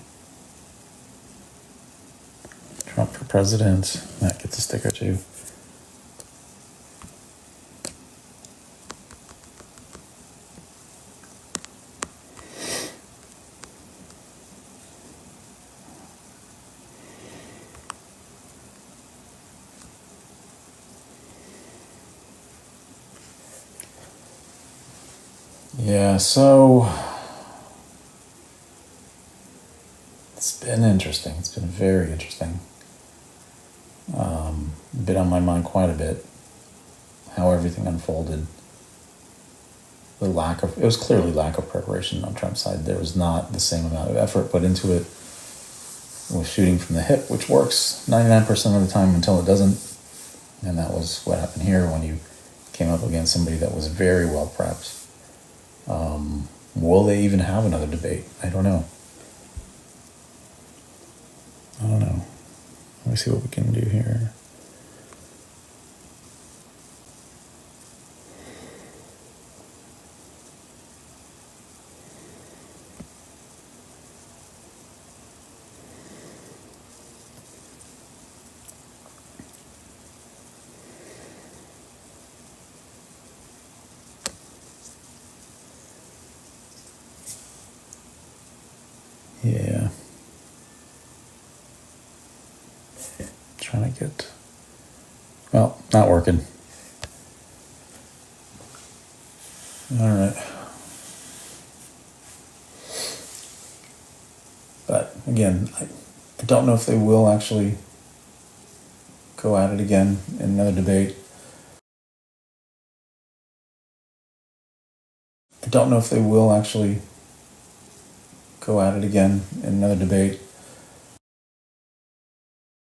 Trump for president. That gets a sticker too. Yeah, so it's been interesting. It's been very interesting. Been on my mind quite a bit. How everything unfolded. It was clearly lack of preparation on Trump's side. There was not the same amount of effort put into it. It was shooting from the hip, which works 99% of the time until it doesn't. And that was what happened here when you came up against somebody that was very well prepped. Will they even have another debate? I don't know. Let me see what we can do here. Yeah. Trying to get... Well, not working. All right. But again, I don't know if they will actually go at it again in another debate. I don't know if they will actually go at it again in another debate.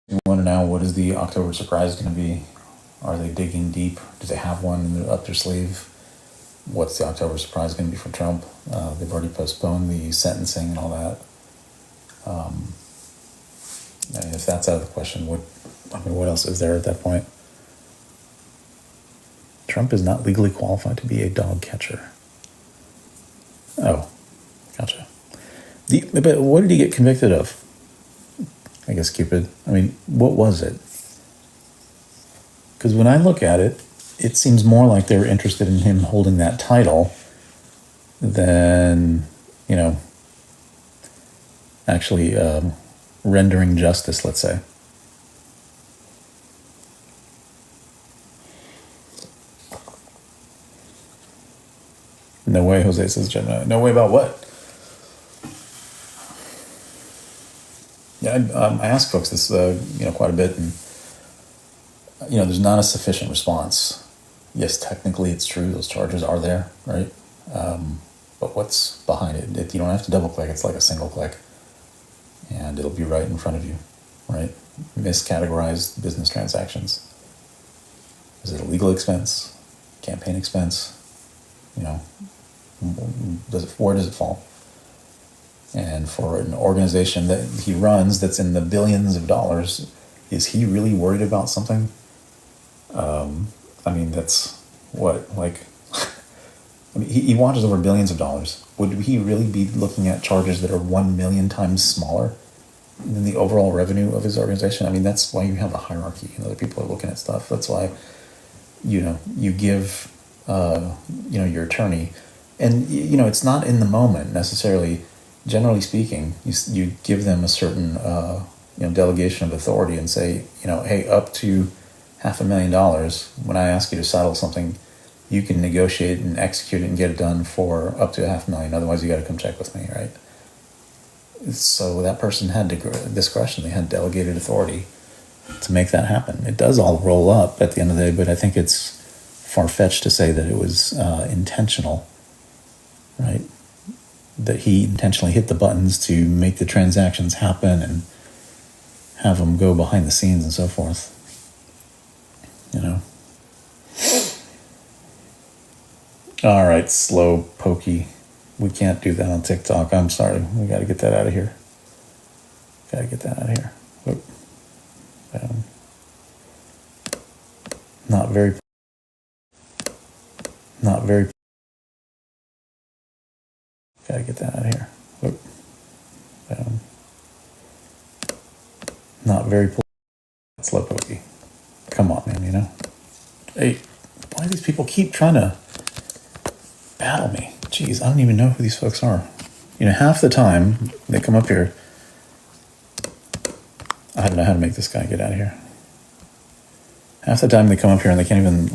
You want to know, what is the October surprise going to be? Are they digging deep? Do they have one up their sleeve? What's the October surprise going to be for Trump? They've already postponed the sentencing and all that. And if that's out of the question, what else is there at that point? Trump is not legally qualified to be a dog catcher. Oh, gotcha. But what did he get convicted of? I guess Cupid. I mean, what was it? Because when I look at it, it seems more like they were interested in him holding that title than, actually rendering justice, let's say. No way, Jose says Gemini. No way about what? Yeah, I ask folks this, quite a bit, and there's not a sufficient response. Yes, technically it's true; those charges are there, right? But what's behind it? You don't have to double click; it's like a single click, and it'll be right in front of you, right? Miscategorized business transactions. Is it a legal expense? Campaign expense? Where does it fall? And for an organization that he runs that's in the billions of dollars, is he really worried about something? That's what, he watches over billions of dollars. Would he really be looking at charges that are 1 million times smaller than the overall revenue of his organization? That's why you have a hierarchy, and other people are looking at stuff. That's why, you give, your attorney, and, it's not in the moment necessarily. Generally speaking, you give them a certain, delegation of authority and say, hey, up to $500,000, when I ask you to settle something, you can negotiate and execute it and get it done for up to $500,000. Otherwise, you got to come check with me, right? So that person had discretion. They had delegated authority to make that happen. It does all roll up at the end of the day, but I think it's far-fetched to say that it was intentional, right? That he intentionally hit the buttons to make the transactions happen and have them go behind the scenes and so forth. All right, slow pokey. We can't do that on TikTok. I'm sorry. We got to get that out of here. Oop. Not very. Gotta get that out of here. Oop. Not very. Slow pokey. Come on, man. Hey, why do these people keep trying to battle me? Jeez, I don't even know who these folks are. Half the time they come up here. I don't know how to make this guy get out of here. Half the time they come up here and they can't even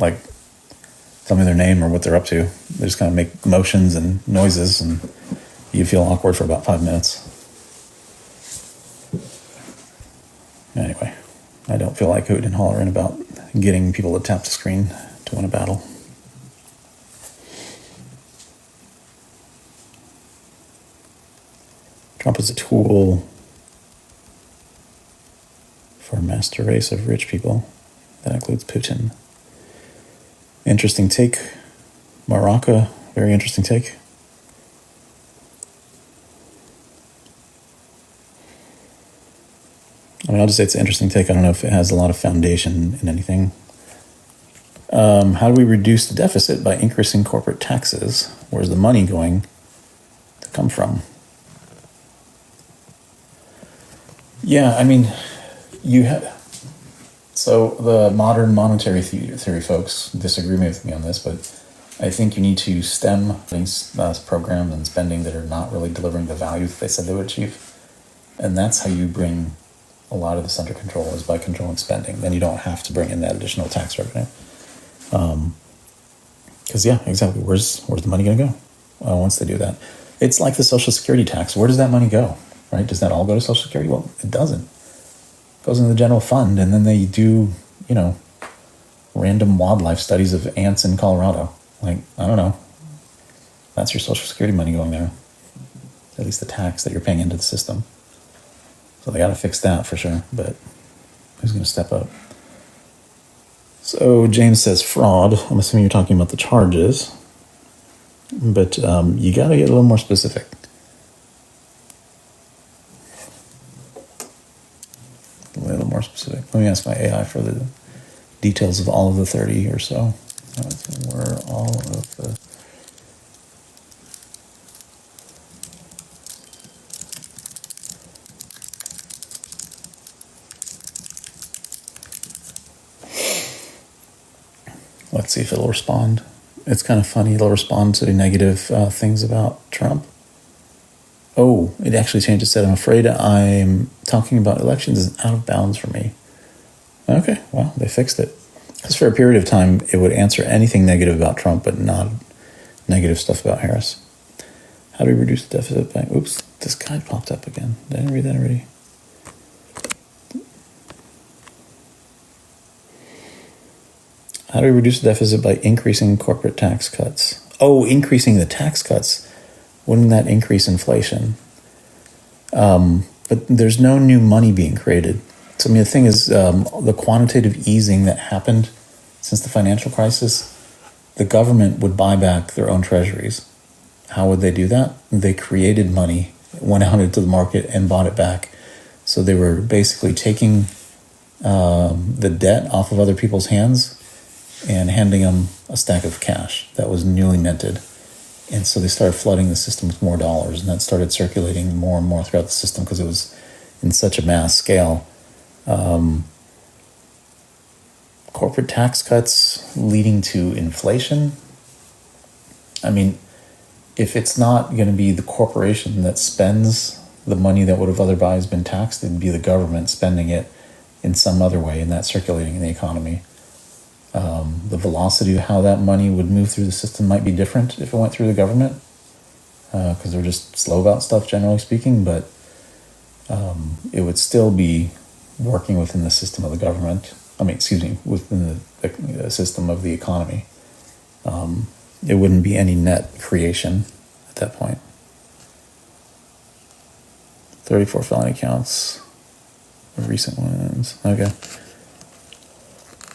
tell me their name or what they're up to. They just kind of make motions and noises, and you feel awkward for about 5 minutes. Anyway, I don't feel like hooting and hollering about getting people to tap the screen to win a battle. Trump is a tool for a master race of rich people. That includes Putin. Interesting take. Maraca, very interesting take. I'll just say it's an interesting take. I don't know if it has a lot of foundation in anything. How do we reduce the deficit? By increasing corporate taxes. Where's the money going to come from? Yeah, you have. So the modern monetary theory folks disagree with me on this, but I think you need to stem things, programs and spending that are not really delivering the value that they said they would achieve. And that's how you bring a lot of this under control, is by controlling spending. Then you don't have to bring in that additional tax revenue. Because exactly. Where's the money going to go once they do that? It's like the Social Security tax. Where does that money go? right? Does that all go to Social Security? Well, it doesn't. It goes into the general fund, and then they do, random wildlife studies of ants in Colorado. Like, I don't know. That's your Social Security money going there. At least the tax that you're paying into the system. So they got to fix that for sure, but who's going to step up? So James says fraud. I'm assuming you're talking about the charges, but you got to get a little more specific. A little more specific. Let me ask my AI for the details of all of the 30 or so. Where all of the... Let's see if it'll respond. It's kind of funny. It'll respond to negative things about Trump. Oh, it actually changed. It said, I'm afraid I'm talking about elections is out of bounds for me. Okay, well, they fixed it. Because for a period of time, it would answer anything negative about Trump, but not negative stuff about Harris. How do we reduce the deficit by... Oops, this guy popped up again. Did I read that already? How do we reduce the deficit by increasing corporate tax cuts? Oh, increasing the tax cuts. Wouldn't that increase inflation? But there's no new money being created. So, I mean, the thing is, the quantitative easing that happened since the financial crisis, the government would buy back their own treasuries. How would they do that? They created money, went out into the market and bought it back. So they were basically taking the debt off of other people's hands and handing them a stack of cash that was newly minted. And so they started flooding the system with more dollars, and that started circulating more and more throughout the system because it was in such a mass scale. Corporate tax cuts leading to inflation. I mean, if it's not going to be the corporation that spends the money that would have otherwise been taxed, it'd be the government spending it in some other way, and that circulating in the economy. The velocity of how that money would move through the system might be different if it went through the government, because they're just slow about stuff, generally speaking, but it would still be working within the system of the government. Within the system of the economy. It wouldn't be any net creation at that point. 34 felony counts of recent ones. Okay.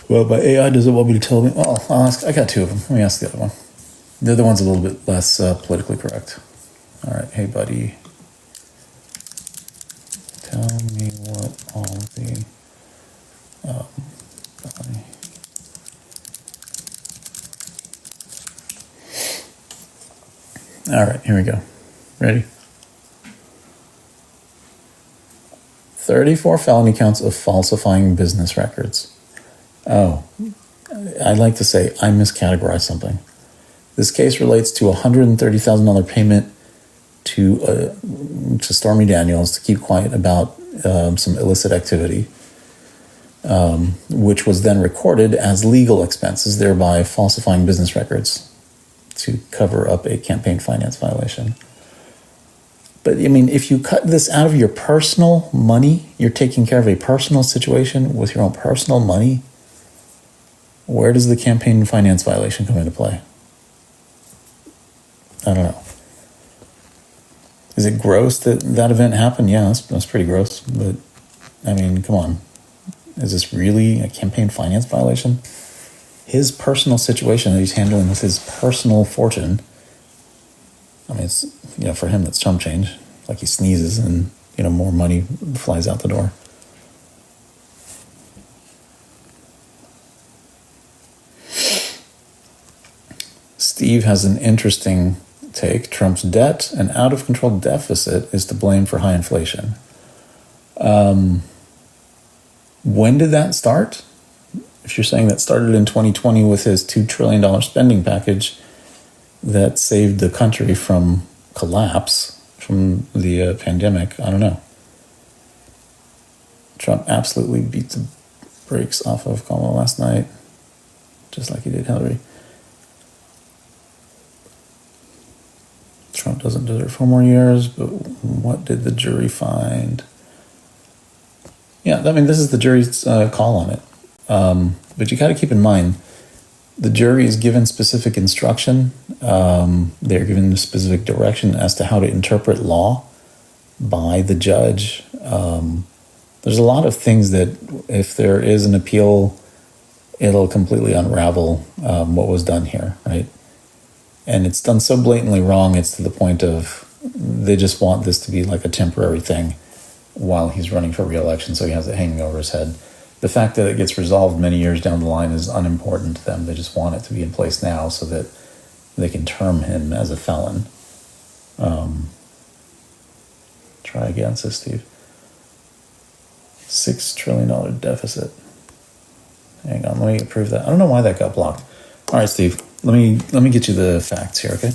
Well, by AI, does it want me to tell me? Well, I'll ask. I got two of them. Let me ask the other one. The other one's a little bit less politically correct. All right. Hey, buddy. Tell me what all the... All right, here we go. Ready? 34 felony counts of falsifying business records. Oh, I'd like to say I miscategorized something. This case relates to a $130,000 payment to Stormy Daniels to keep quiet about some illicit activity, which was then recorded as legal expenses, thereby falsifying business records to cover up a campaign finance violation. But I mean, if you cut this out of your personal money, you're taking care of a personal situation with your own personal money, where does the campaign finance violation come into play? I don't know. Is it gross that that event happened? Yeah, that's pretty gross. But, I mean, come on. Is this really a campaign finance violation? His personal situation that he's handling with his personal fortune. I mean, it's, for him, that's chump change. Like he sneezes and, more money flies out the door. Steve has an interesting take. Trump's debt and out-of-control deficit is to blame for high inflation. When did that start? If you're saying that started in 2020 with his $2 trillion spending package that saved the country from collapse from the pandemic, I don't know. Trump absolutely beat the brakes off of Kamala last night, just like he did Hillary. Trump doesn't deserve 4 more years, but what did the jury find? Yeah, I mean, this is the jury's call on it. But you got to keep in mind, the jury is given specific instruction. They're given specific direction as to how to interpret law by the judge. There's a lot of things that, if there is an appeal, it'll completely unravel what was done here, right? And it's done so blatantly wrong, it's to the point of they just want this to be like a temporary thing while he's running for re-election, so he has it hanging over his head. The fact that it gets resolved many years down the line is unimportant to them. They just want it to be in place now so that they can term him as a felon. Try again, says Steve. $6 trillion deficit. Hang on, let me approve that. I don't know why that got blocked. All right, Steve, let me get you the facts here, okay?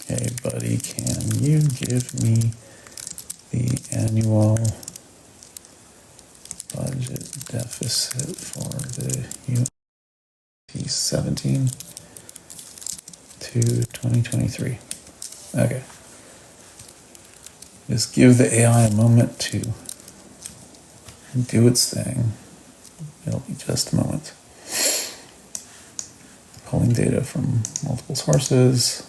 Okay, buddy, can you give me the annual budget deficit for the UT 17 to 2023? Okay. Just give the AI a moment to do its thing. It'll be just a moment. Pulling data from multiple sources.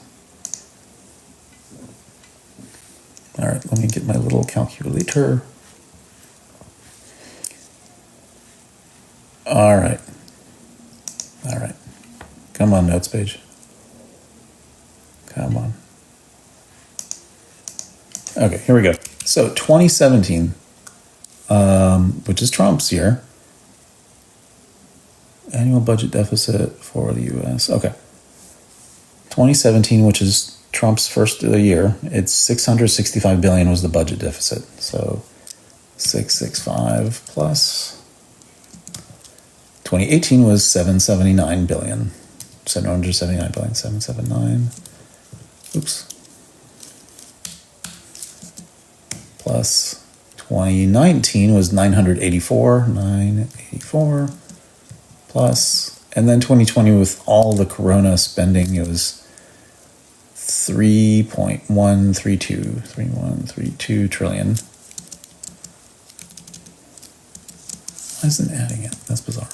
All right, let me get my little calculator. All right. Come on, notes page. Come on. Okay, here we go. So 2017, which is Trump's year, annual budget deficit for the U.S. Okay. 2017, which is Trump's first year, it's $665 billion was the budget deficit. So 665 plus 2018 was 779 billion. 779 billion, 779. Oops. Plus 2019 was 984 plus, and then 2020 with all the corona spending, it was 3.132 trillion. Why isn't it adding it? That's bizarre.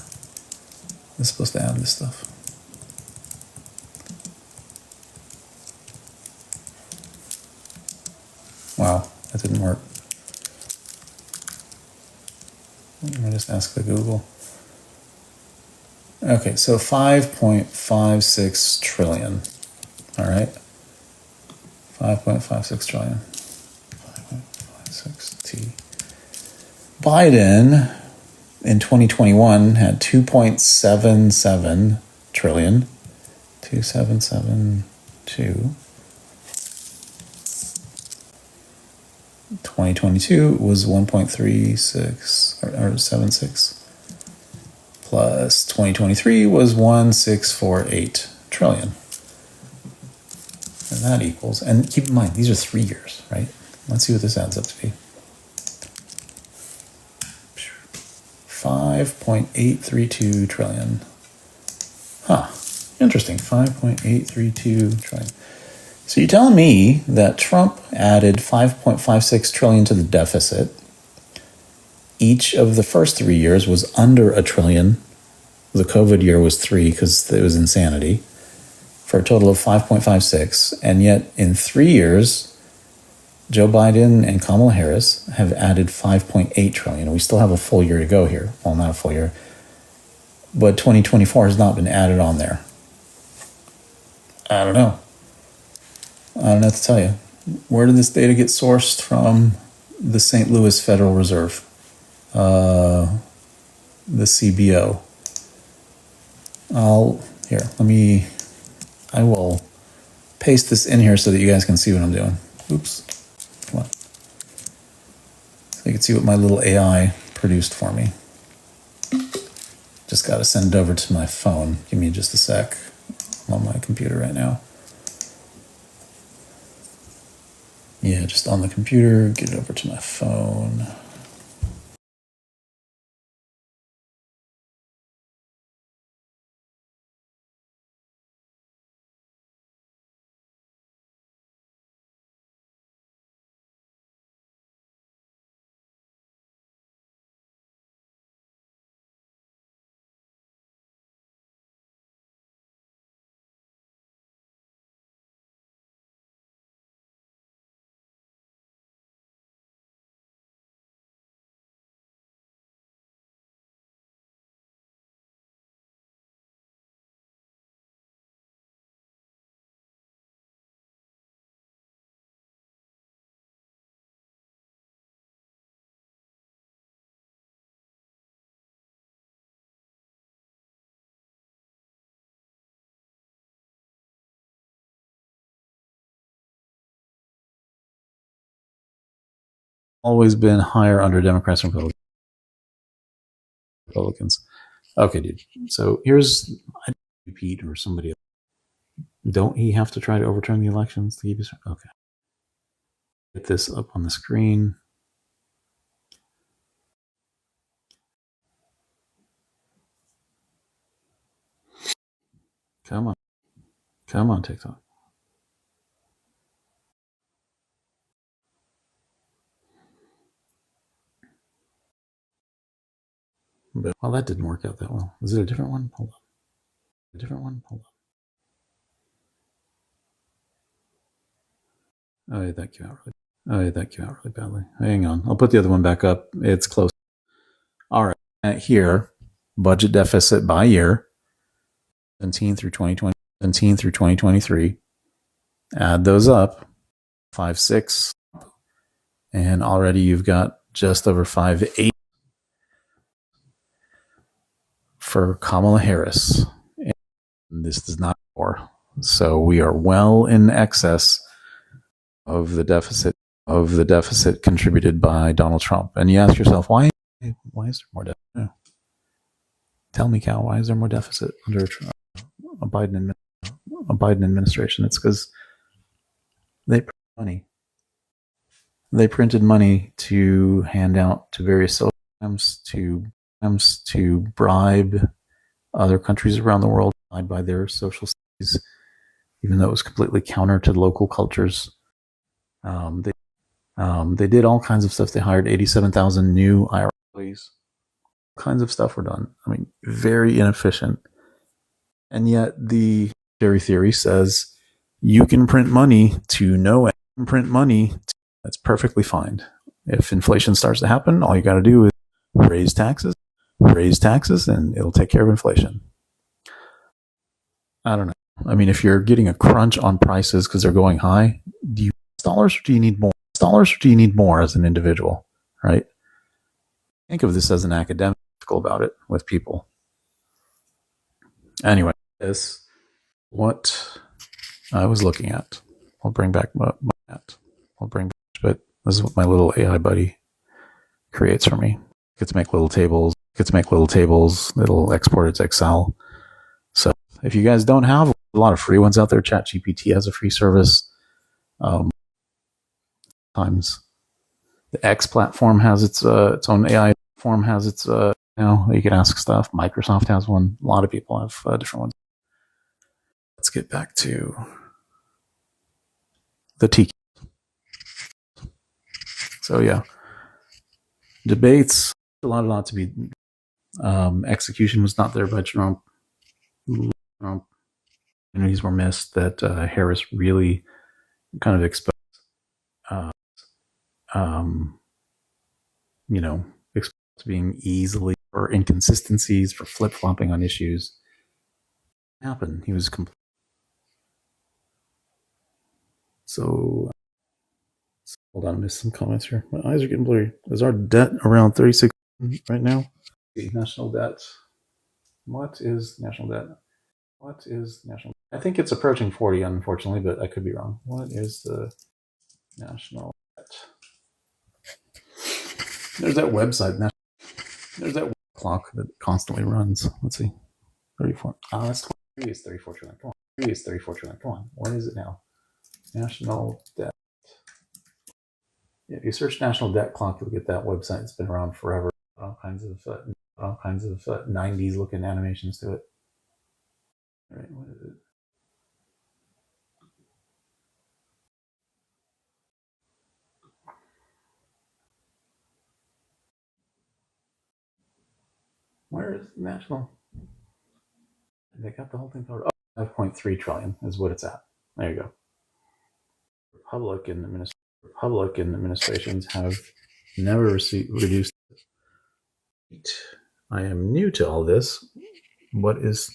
It's supposed to add this stuff. Wow, that didn't work. Let me just ask the Google. Okay, so 5.56 trillion. All right. 5.56 trillion. 5.56 T. Biden in 2021 had 2.77 trillion. 2772. 2022 was 1.36 or 76 plus 2023 was 1.648 trillion. And that equals, and keep in mind, these are 3 years, right? Let's see what this adds up to be. 5.832 trillion. Huh, interesting, 5.832 trillion. So you're telling me that Trump added 5.56 trillion to the deficit. Each of the first 3 years was under a trillion. The COVID year was 3 because it was insanity, for a total of 5.56. And yet in 3 years, Joe Biden and Kamala Harris have added 5.8 trillion. We still have a full year to go here. Well, not a full year, but 2024 has not been added on there. I don't know what to tell you. Where did this data get sourced from? The St. Louis Federal Reserve, the CBO. I will paste this in here so that you guys can see what I'm doing. Oops, come on. So you can see what my little AI produced for me. Just got to send it over to my phone. Give me just a sec. I'm on my computer right now. Yeah, just on the computer, get it over to my phone. always been higher under Democrats and Republicans. Okay, dude. So here's Pete or somebody else. Don't he have to try to overturn the elections to keep his? Okay. Get this up on the screen. Come on. Come on, TikTok. But, well, that didn't work out that well. Is it a different one? Hold on. A different one? Hold on. Oh, yeah, that came out really. Oh, yeah, that came out really badly. Hang on. I'll put the other one back up. It's close. All right. Here, budget deficit by year, 17 through 2020, 17 through 2023. Add those up, 5.6, and already you've got just over 5.8 for Kamala Harris. And this does not more. So we are well in excess of the deficit contributed by Donald Trump. And you ask yourself, why is there more deficit? Tell me, Cal, why is there more deficit under a Biden administration? It's because they printed money. They printed money to hand out to various social programs, to bribe other countries around the world by their social studies, even though it was completely counter to local cultures. They did all kinds of stuff. They hired 87,000 new IRS employees. All kinds of stuff were done. I mean, very inefficient. And yet the monetary theory says you can print money to no end. Print money, that's perfectly fine. If inflation starts to happen, all you got to do is raise taxes, and it'll take care of inflation. I don't know. I mean, if you're getting a crunch on prices because they're going high, do you need dollars or do you need more? Dollars or do you need more as an individual, right? Think of this as an academic about it with people. Anyway, this what I was looking at. I'll bring back but this is what my little AI buddy creates for me. Get to make little tables. It'll export it to Excel. So if you guys don't have a lot of free ones out there, ChatGPT has a free service. Times the X platform has its own AI form, has its you can ask stuff. Microsoft has one. A lot of people have different ones. Let's get back to the T. So yeah, debates. A lot to be. Execution was not there by Trump. Opportunities were missed that Harris really kind of exposed. Exposed to being easily or inconsistencies for flip flopping on issues. Happened. He was complete. So hold on, I missed some comments here. My eyes are getting blurry. Is our debt around 36 right now? National debt. What is national debt? I think it's approaching 40, unfortunately, but I could be wrong. What is the national debt? There's that website. There's that clock that constantly runs. Let's see. 34. That's 23 is 34 trillion. Come on. 3 is 34 trillion. Come on. What is it now? National debt. If you search national debt clock, you'll get that website. It's been around forever. All kinds of 90s looking animations to it. All right, what is it? Where is the national? They got the whole thing covered. Oh, 5.3 trillion is what it's at. There you go. Republican administrations have never reduced. I am new to all this. What is?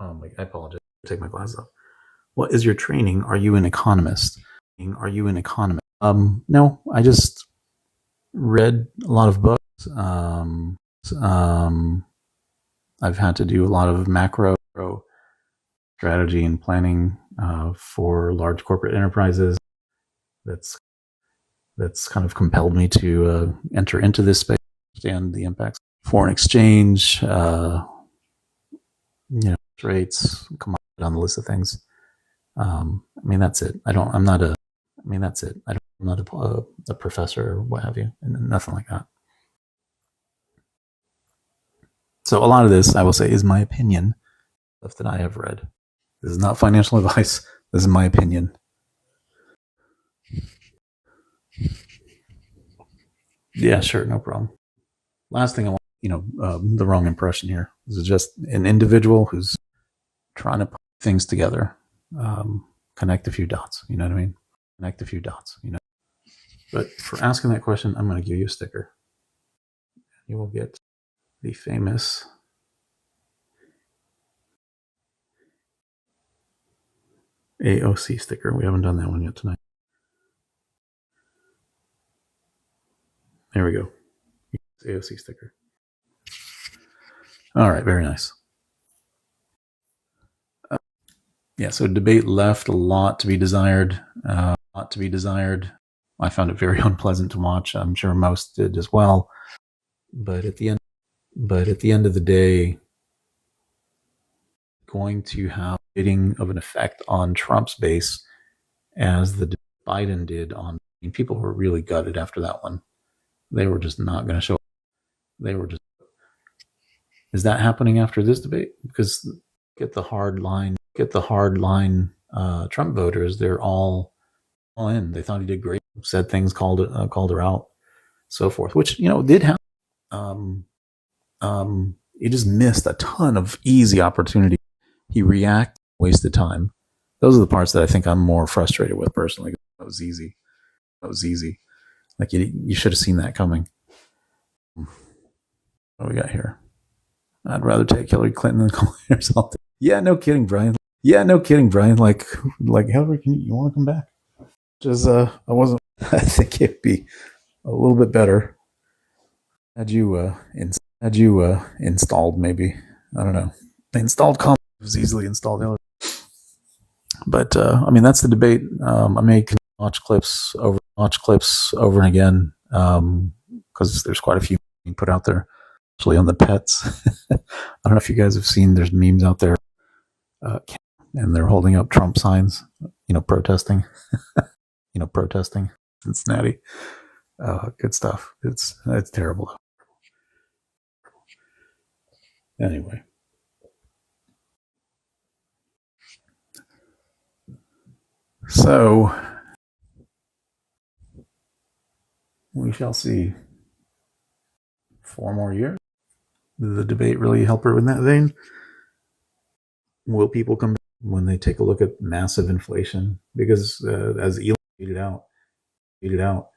I apologize. Take my glasses off. What is your training? Are you an economist? No, I just read a lot of books. I've had to do a lot of macro strategy and planning for large corporate enterprises. That's that's kind of compelled me to enter into this space and the impacts. Foreign exchange, rates, come on the list of things. That's it. I'm not a professor or what have you, and nothing like that. So a lot of this, I will say, is my opinion, stuff that I have read. This is not financial advice. This is my opinion. Yeah, sure, no problem. Last thing I want, the wrong impression here. This is just an individual who's trying to put things together, connect a few dots. You know what I mean? Connect a few dots. But for asking that question, I'm going to give you a sticker. You will get the famous AOC sticker. We haven't done that one yet tonight. There we go. AOC sticker. All right, very nice. So debate left a lot to be desired. I found it very unpleasant to watch. I'm sure most did as well. But at the end of the day, going to have of an effect on Trump's base as the Biden did on. People were really gutted after that one. They were just not going to show up. Is that happening after this debate? Because get the hard line Trump voters, they're all in. They thought he did great, said things, called her out, so forth, which did happen. He just missed a ton of easy opportunity. He reacted, wasted time. Those are the parts that I think I'm more frustrated with personally. That was easy. Like you should have seen that coming. What do we got here? I'd rather take Hillary Clinton than call herself. Yeah, no kidding, Brian. Like Hillary, you want to come back? Just I think it'd be a little bit better had you installed, maybe. I don't know. Installed comments was easily installed. But that's the debate. I may watch clips over and again because there's quite a few being put out there, especially on the pets. I don't know if you guys have seen. There's memes out there, and they're holding up Trump signs, protesting, protesting Cincinnati. Good stuff. It's terrible. Anyway. So we shall see. 4 more years. Did the debate really help her in that vein? Will people come back when they take a look at massive inflation? Because as Elon tweeted out,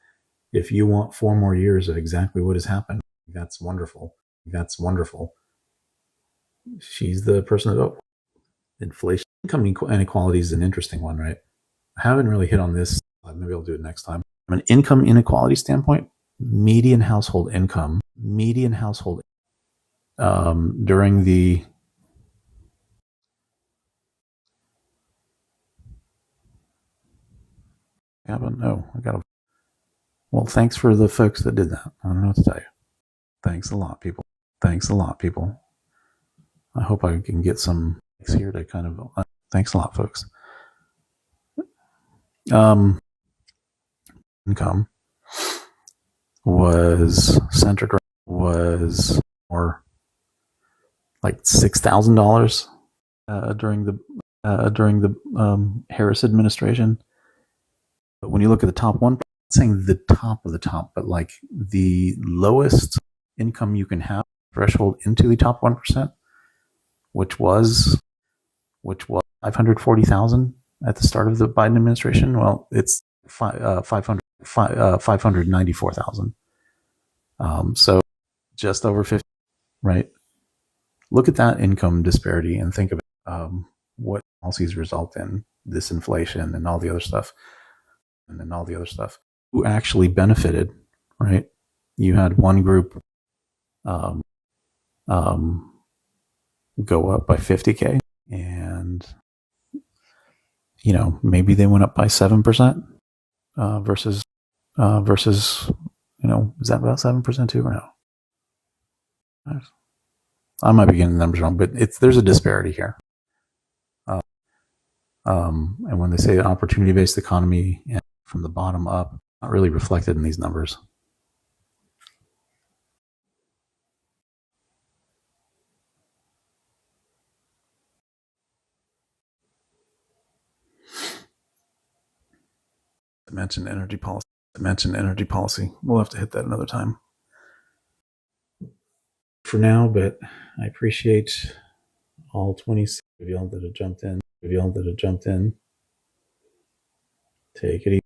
if you want 4 more years of exactly what has happened, that's wonderful. She's the person to vote. Inflation, income inequality is an interesting one, right? I haven't really hit on this. Maybe I'll do it next time. From an income inequality standpoint, median household income during the well, thanks for the folks that did that. I don't know what to tell you. Thanks a lot, people. I hope I can get some here to kind of thanks a lot, folks. Income was more like $6,000 during the Harris administration. But when you look at the top one, I'm not saying the top of the top, but like the lowest income you can have threshold into the top 1%, which was $540,000 at the start of the Biden administration. Well, it's $594,000. So just over 50, right? Look at that income disparity and think of what policies result in this inflation and all the other stuff. Who actually benefited, right? You had one group go up by 50K, and maybe they went up by 7% versus versus, is that about 7% too or no? I might be getting the numbers wrong, but there's a disparity here. And when they say opportunity-based economy and from the bottom up, not really reflected in these numbers. I mentioned energy policy. We'll have to hit that another time. For now, but I appreciate all 26 of y'all that have jumped in. Take it easy.